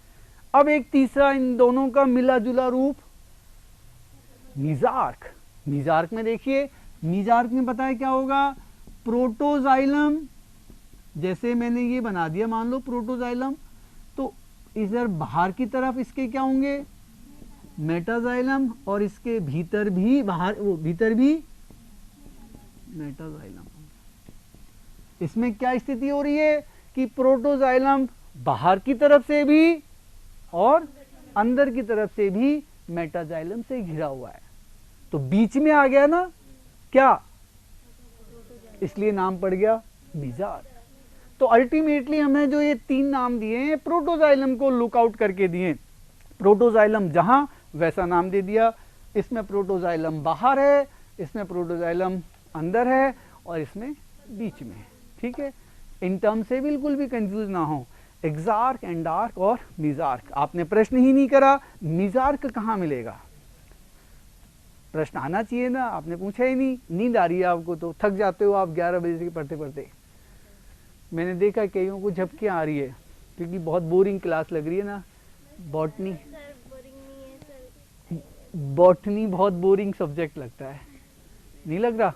अब एक तीसरा इन दोनों का मिला जुला रूप मीजार्क। मीजार्क में देखिए, मीजार्क में पता है क्या होगा, प्रोटोजाइलम, जैसे मैंने ये बना दिया मान लो प्रोटोजाइलम, तो इधर बाहर की तरफ इसके क्या होंगे, मेटाजाइलम, और इसके भीतर भी भीतर भी मेटाजाइलम। इसमें क्या स्थिति हो रही है कि प्रोटोजाइलम बाहर की तरफ से भी और अंदर की तरफ से भी मेटाजाइलम से घिरा हुआ है, तो बीच में आ गया ना क्या, इसलिए नाम पड़ गया मीजार्क। तो अल्टीमेटली हमने जो ये 3 नाम दिए हैं प्रोटोजाइलम को लुक आउट करके दिए। प्रोटोजाइलम जहां वैसा नाम दे दिया, इसमें प्रोटोजाइलम बाहर है, इसमें प्रोटोजाइलम अंदर है, और इसमें बीच में है, ठीक है। इन टर्म से बिल्कुल भी कंफ्यूज ना हो, एग्जार्क, एंडार्क और मीजार्क। आपने प्रश्न ही नहीं करा मीजार्क कहाँ मिलेगा, प्रश्न आना चाहिए ना, आपने पूछा ही नहीं। नींद आ रही है आपको, तो थक जाते हो आप 11 बजे से पढ़ते पढ़ते। मैंने देखा कईयों को झपकियाँ आ रही है क्योंकि बहुत बोरिंग क्लास लग रही है ना। बॉटनी बहुत बोरिंग सब्जेक्ट लगता है, नहीं लग रहा?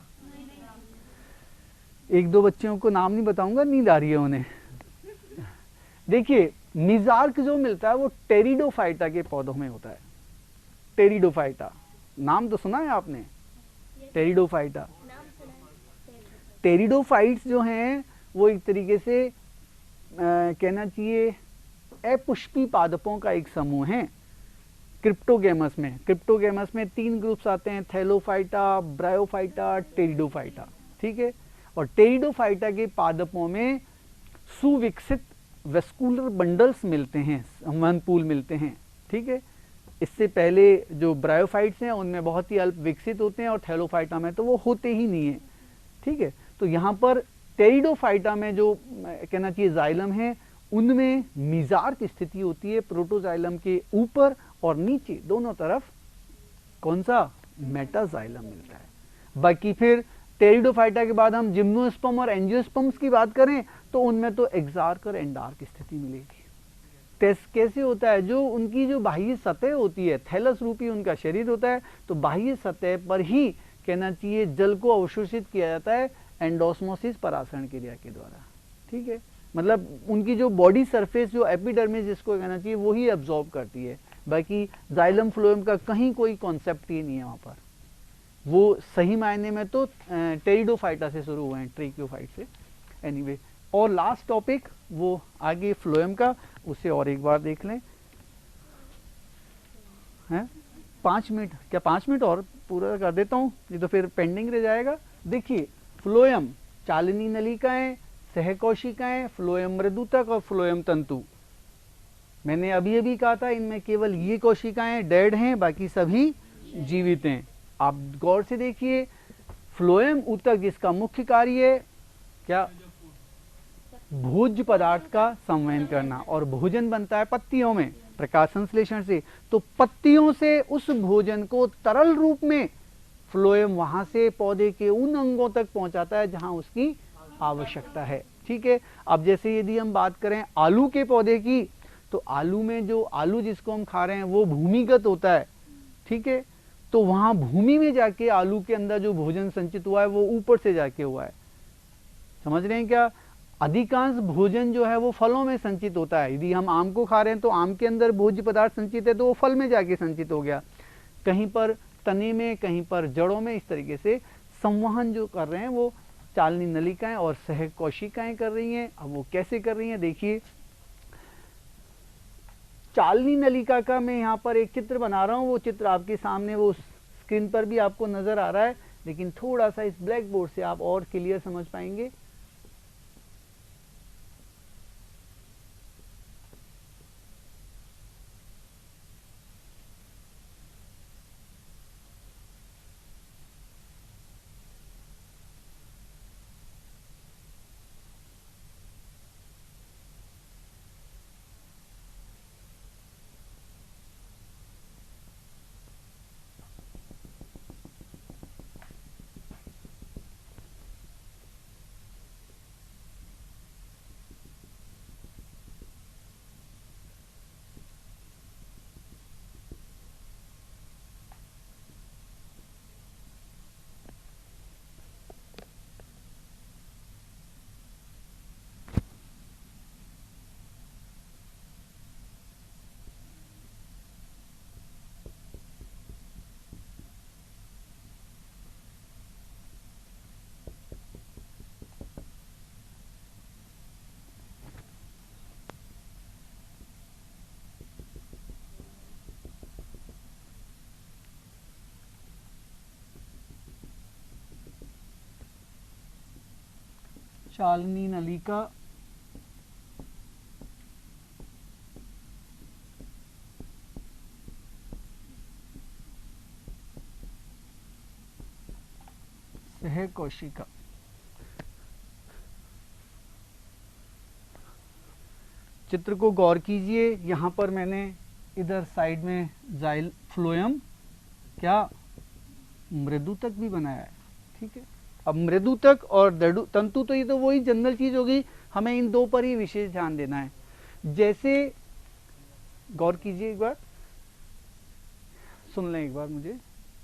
एक दो बच्चों को नाम नहीं बताऊंगा, नींद आ रही है उन्हें। देखिए मीजार्क जो मिलता है वो टेरिडोफाइटा के पौधों में होता है। टेरिडोफाइटा नाम तो सुना है आपने, टेरिडोफाइटा। टेरिडोफाइट्स जो हैं वो एक तरीके से कहना चाहिए अपुष्पी पादपों का एक समूह है। क्रिप्टोगैमस में 3 ग्रुप्स आते हैं, थैलोफाइटा, ब्रायोफाइटा, टेरिडोफाइटा, ठीक है। और टेरिडोफाइटा के पादपों में सुविकसित वेस्कुलर बंडल्स मिलते हैं, संवहनपूल मिलते हैं, ठीक है। इससे पहले जो ब्रायोफाइट्स हैं उनमें बहुत ही अल्प विकसित होते हैं, और थैलोफाइटा में तो वो होते ही नहीं है, ठीक है। तो यहाँ पर टेरिडोफाइटा में जो कहना चाहिए जाइलम है उनमें मीजार्क स्थिति होती है, प्रोटोजाइलम के ऊपर और नीचे दोनों तरफ कौन सा, मेटाजाइलम मिलता है। बाकी फिर टेरिडोफाइटा के बाद हम जिम्नोस्पर्म और एंजियोस्पर्म्स की बात करें तो उनमें तो एक्सार्क और एंडार्क स्थिति मिलेगी। टेस्ट कैसे होता है, जो उनकी जो बाह्य सतह होती है, थैलस रूपी उनका शरीर होता है, तो बाह्य सतह पर ही कहना चाहिए जल को अवशोषित किया जाता है एंडोस्मोसिस परासरण क्रिया के द्वारा, ठीक है। मतलब उनकी जो बॉडी सरफेस जो एपिडर्मिस जिसको कहना चाहिए वो ही एब्जॉर्ब करती है, बाकी जाइलम फ्लोएम का कहीं कोई कॉन्सेप्ट ही नहीं है वहाँ पर। वो सही मायने में तो टेरिडोफाइटा से शुरू हुए हैं, ट्रेकियोफाइट से। एनीवे, और लास्ट टॉपिक वो आगे फ्लोएम का, उसे और एक बार देख लें। हैं 5 मिनट, क्या 5 मिनट और पूरा कर देता हूँ, ये तो फिर पेंडिंग रह जाएगा। देखिए फ्लोएम चालनी नलिकाएं, सहकोशिकाएं, फ्लोएम मृदुतक और फ्लोएम तंतु। मैंने अभी अभी कहा था इनमें केवल ये कोशिकाएं डेड हैं, बाकी सभी जीवित हैं। आप गौर से देखिए, फ्लोएम ऊतक इसका मुख्य कार्य है क्या, भोज्य पदार्थ का संवहन करना, और भोजन बनता है पत्तियों में प्रकाश संश्लेषण से। तो पत्तियों से उस भोजन को तरल रूप में फ्लोएम वहां से पौधे के उन अंगों तक पहुंचाता है जहां उसकी आवश्यकता है, ठीक है। अब जैसे यदि हम बात करें आलू के पौधे की, तो आलू में जो आलू जिसको हम खा रहे हैं वो भूमिगत होता है, ठीक है। तो वहां भूमि में जाके आलू के अंदर जो भोजन संचित हुआ है वो ऊपर से जाके हुआ है, समझ रहे हैं क्या। अधिकांश भोजन जो है वो फलों में संचित होता है। यदि हम आम को खा रहे हैं तो आम के अंदर भोज्य पदार्थ संचित है तो वो फल में जाके संचित हो गया, कहीं पर तने में, कहीं पर जड़ों में। इस तरीके से संवहन जो कर रहे हैं वो चालनी नलिकाएं और सहकोशिकाएं कर रही हैं। अब वो कैसे कर रही हैं देखिए, चालनी नलिका का मैं यहाँ पर एक चित्र बना रहा हूँ, वो चित्र आपके सामने वो स्क्रीन पर भी आपको नजर आ रहा है, लेकिन थोड़ा सा इस ब्लैक बोर्ड से आप और क्लियर समझ पाएंगे। चालनी नलिका सह कोशिका। चित्र को गौर कीजिए, यहाँ पर मैंने इधर साइड में जाइल फ्लोएम क्या मृदुतक भी बनाया है, ठीक है। अब मृदुतक और तंतु तो ये तो वही जनरल चीज होगी, हमें इन दो पर ही विशेष ध्यान देना है। जैसे गौर कीजिए एक बार, सुन लें एक बार मुझे।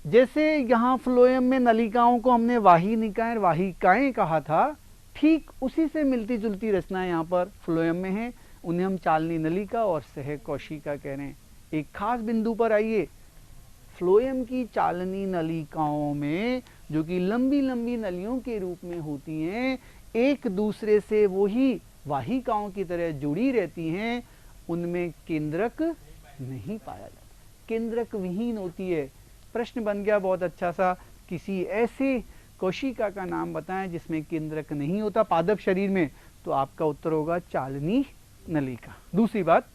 जैसे यहाँ फ्लोएम में नलिकाओं को हमने वाहिनिकाएं वाहिकाएं कहा था, ठीक उसी से मिलती जुलती रचना यहाँ पर फ्लोएम में है, उन्हें हम चालनी नलिका और सह कोशिका कह रहे हैं। एक खास बिंदु पर आइए, फ्लोएम की चालनी नलिकाओं में जो कि लंबी लंबी नलियों के रूप में होती हैं, एक दूसरे से वही वाहिकाओं की तरह जुड़ी रहती हैं, उनमें केंद्रक नहीं पाया जाता, केंद्रक विहीन होती है। प्रश्न बन गया बहुत अच्छा सा, किसी ऐसे कोशिका का नाम बताएं जिसमें केंद्रक नहीं होता पादप शरीर में, तो आपका उत्तर होगा चालनी नलिका। दूसरी बात,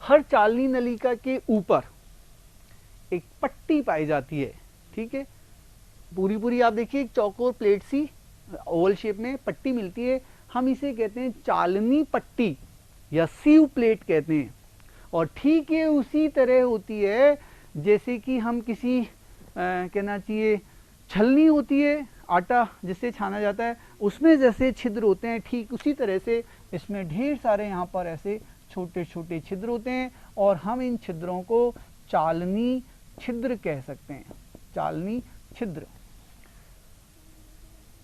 हर चालनी नलिका के ऊपर एक पट्टी पाई जाती है, ठीक है। पूरी पूरी आप देखिए एक चौकोर प्लेट सी ओवल शेप में पट्टी मिलती है, हम इसे कहते हैं चालनी पट्टी या सीव प्लेट कहते हैं। और ठीक है उसी तरह होती है जैसे कि हम किसी कहना चाहिए छलनी होती है, आटा जिससे छाना जाता है, उसमें जैसे छिद्र होते हैं, ठीक उसी तरह से इसमें ढेर सारे यहाँ पर ऐसे छोटे छोटे छिद्र होते हैं, और हम इन छिद्रों को चालनी छिद्र कह सकते हैं। चालनी छिद्र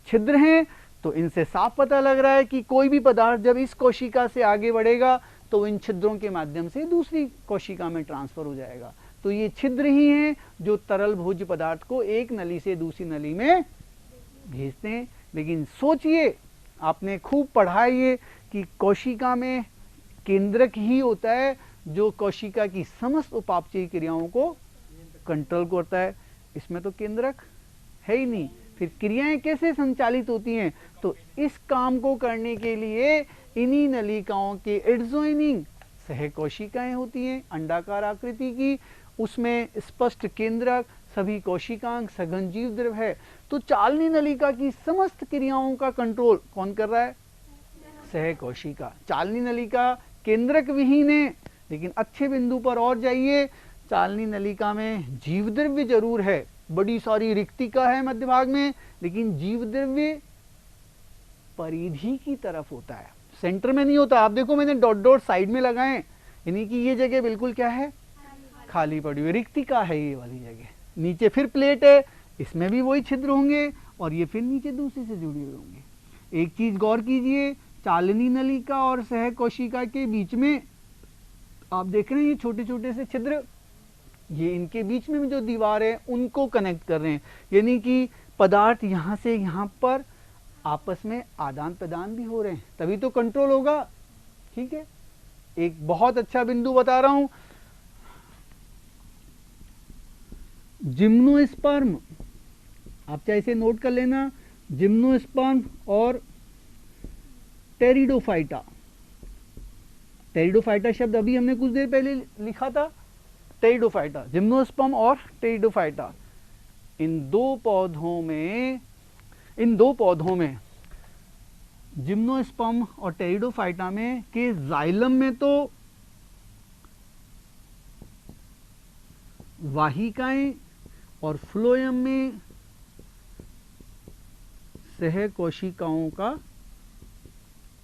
छिद्र हैं, तो इनसे साफ पता लग रहा है कि कोई भी पदार्थ जब इस कोशिका से आगे बढ़ेगा तो इन छिद्रों के माध्यम से दूसरी कोशिका में ट्रांसफर हो जाएगा। तो ये छिद्र ही हैं जो तरल भोज्य पदार्थ को एक नली से दूसरी नली में भेजते हैं। लेकिन सोचिए, आपने खूब पढ़ा ये कि कोशिका में केंद्रक ही होता है जो कोशिका की समस्त उपापचयी क्रियाओं को कंट्रोल करता है, इसमें तो केंद्रक है ही नहीं। फिर क्रियाएं कैसे संचालित होती हैं? तो इस काम को करने के लिए इन्हीं नलिकाओं के एडजॉइनिंग सह कोशिकाएं होती हैं, अंडाकार आकृति की, उसमें स्पष्ट केंद्रक, सभी कोशिकांग, सघन जीव द्रव है। तो चालनी नलिका की समस्त क्रियाओं का कंट्रोल कौन कर रहा है? सह कोशिका। चालनी नलिका केंद्रक विहीन है, लेकिन अच्छे बिंदु पर और जाइए, चालनी नलिका में जीव द्रव्य जरूर है, बड़ी सारी रिक्तिका है मध्य भाग में, लेकिन जीव द्रव्य परिधि की तरफ होता है, सेंटर में नहीं होता। आप देखो मैंने डॉट डॉट साइड में लगाए, यानी कि ये जगह बिल्कुल क्या है? खाली पड़ी हुई रिक्तिका है ये वाली जगह। नीचे फिर प्लेट है, इसमें भी वही छिद्र होंगे, और ये फिर नीचे दूसरे से जुड़े हुए होंगे। एक चीज गौर कीजिए, चालनी नलिका और सह कोशिका के बीच में आप देख रहे हैं ये छोटे छोटे से छिद्र, ये इनके बीच में जो दीवार है उनको कनेक्ट कर रहे हैं, यानी कि पदार्थ यहाँ से यहाँ पर आपस में आदान प्रदान भी हो रहे हैं, तभी तो कंट्रोल होगा। ठीक है, एक बहुत अच्छा बिंदु बता रहा हूं, जिम्नोस्पर्म, आप चाहे इसे नोट कर लेना, जिम्नोस्पर्म और टेरिडोफाइटा। टेरिडोफाइटा शब्द अभी हमने कुछ देर पहले लिखा था, टेरिडोफाइटा, जिम्नोस्पर्म और टेरिडोफाइटा। इन दो पौधों में जिम्नोस्पर्म और टेरिडोफाइटा में के जाइलम में तो वाहिकाएं और फ्लोएम में सह कोशिकाओं का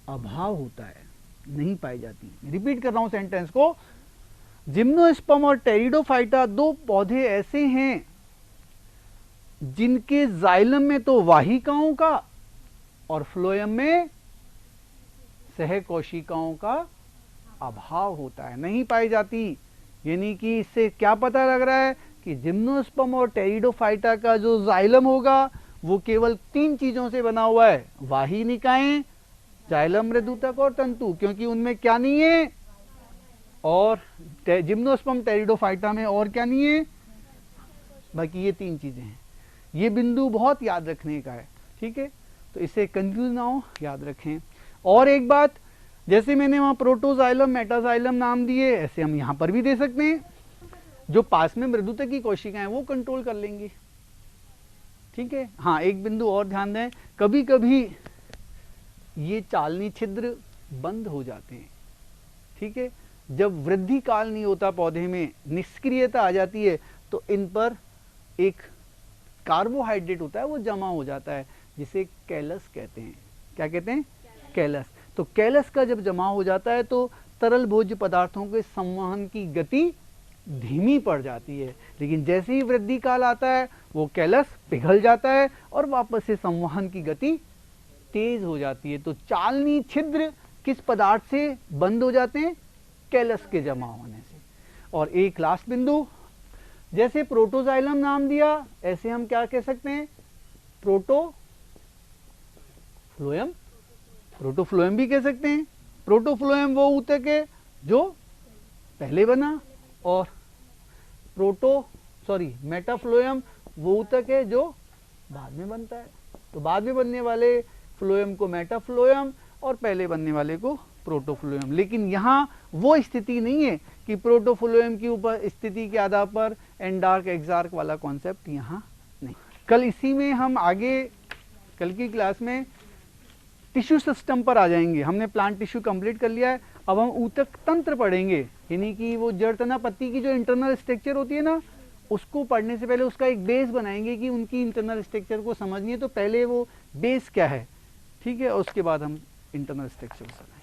अभाव होता है, नहीं पाई जाती। रिपीट कर रहा हूं सेंटेंस को, जिम्नोस्पर्म और टेरिडोफाइटा दो पौधे ऐसे हैं जिनके जाइलम में तो वाहिकाओं का और फ्लोएम में सह कोशिकाओं का अभाव होता है, नहीं पाई जाती। यानी कि इससे क्या पता लग रहा है कि जिम्नोस्पर्म और टेरिडोफाइटा का जो जाइलम होगा वो केवल तीन चीजों से बना हुआ है, वाहिनिकाएं, जाइलम मृदुतक और तंतु, क्योंकि उनमें क्या नहीं है, और जिम्नोस्पर्म टेरिडोफाइटा में और क्या नहीं है, बाकी ये तीन चीजें हैं। ये बिंदु बहुत याद रखने का है। ठीक है, तो इससे कंफ्यूज ना हो, याद रखें। और एक बात, जैसे मैंने वहाँ प्रोटोजाइलम मेटाजाइलम नाम दिए, ऐसे हम यहाँ पर भी दे सकते हैं। जो पास में मृदुता की कोशिकाएं वो कंट्रोल कर लेंगी, ठीक है। हाँ, एक बिंदु और ध्यान दें, कभी कभी ये चालनी छिद्र बंद हो जाते हैं, ठीक है। जब वृद्धि काल नहीं होता पौधे में, निष्क्रियता आ जाती है, तो इन पर एक कार्बोहाइड्रेट होता है वो जमा हो जाता है, जिसे कैलस कहते हैं। क्या कहते हैं? कैलस। तो कैलस का जब जमा हो जाता है तो तरल भोज्य पदार्थों के संवहन की गति धीमी पड़ जाती है, लेकिन जैसे ही वृद्धि काल आता है वो कैलस पिघल जाता है और वापस से संवहन की गति तेज हो जाती है। तो चालनी छिद्र किस पदार्थ से बंद हो जाते हैं? कैलस के जमा होने से। और एक लास्ट बिंदु, जैसे प्रोटोजाइलम नाम दिया, ऐसे हम क्या कह सकते हैं? प्रोटोफ्लोएम, प्रोटोफ्लोएम भी कह सकते हैं। प्रोटोफ्लोएम वो ऊतक है जो पहले बना, और मेटाफ्लोएम वो ऊतक है जो बाद में बनता है। तो बाद में बनने वाले फ्लोएम को मेटाफ्लोएम और पहले बनने वाले को प्रोटोफ्लोएम। लेकिन यहाँ वो स्थिति नहीं है कि प्रोटोफ्लोएम की ऊपर स्थिति के आधार पर एंडार्क एक्सार्क वाला कॉन्सेप्ट यहाँ नहीं। कल इसी में हम आगे, कल की क्लास में टिश्यू सिस्टम पर आ जाएंगे। हमने प्लांट टिश्यू कंप्लीट कर लिया है, अब हम ऊतक तंत्र पढ़ेंगे, यानी कि वो जड़ तना पत्ती की जो इंटरनल स्ट्रक्चर होती है ना, उसको पढ़ने से पहले उसका एक बेस बनाएंगे कि उनकी इंटरनल स्ट्रक्चर को समझनी है, तो पहले वो बेस क्या है, ठीक है, उसके बाद हम इंटरनल स्ट्रक्चर समझेंगे।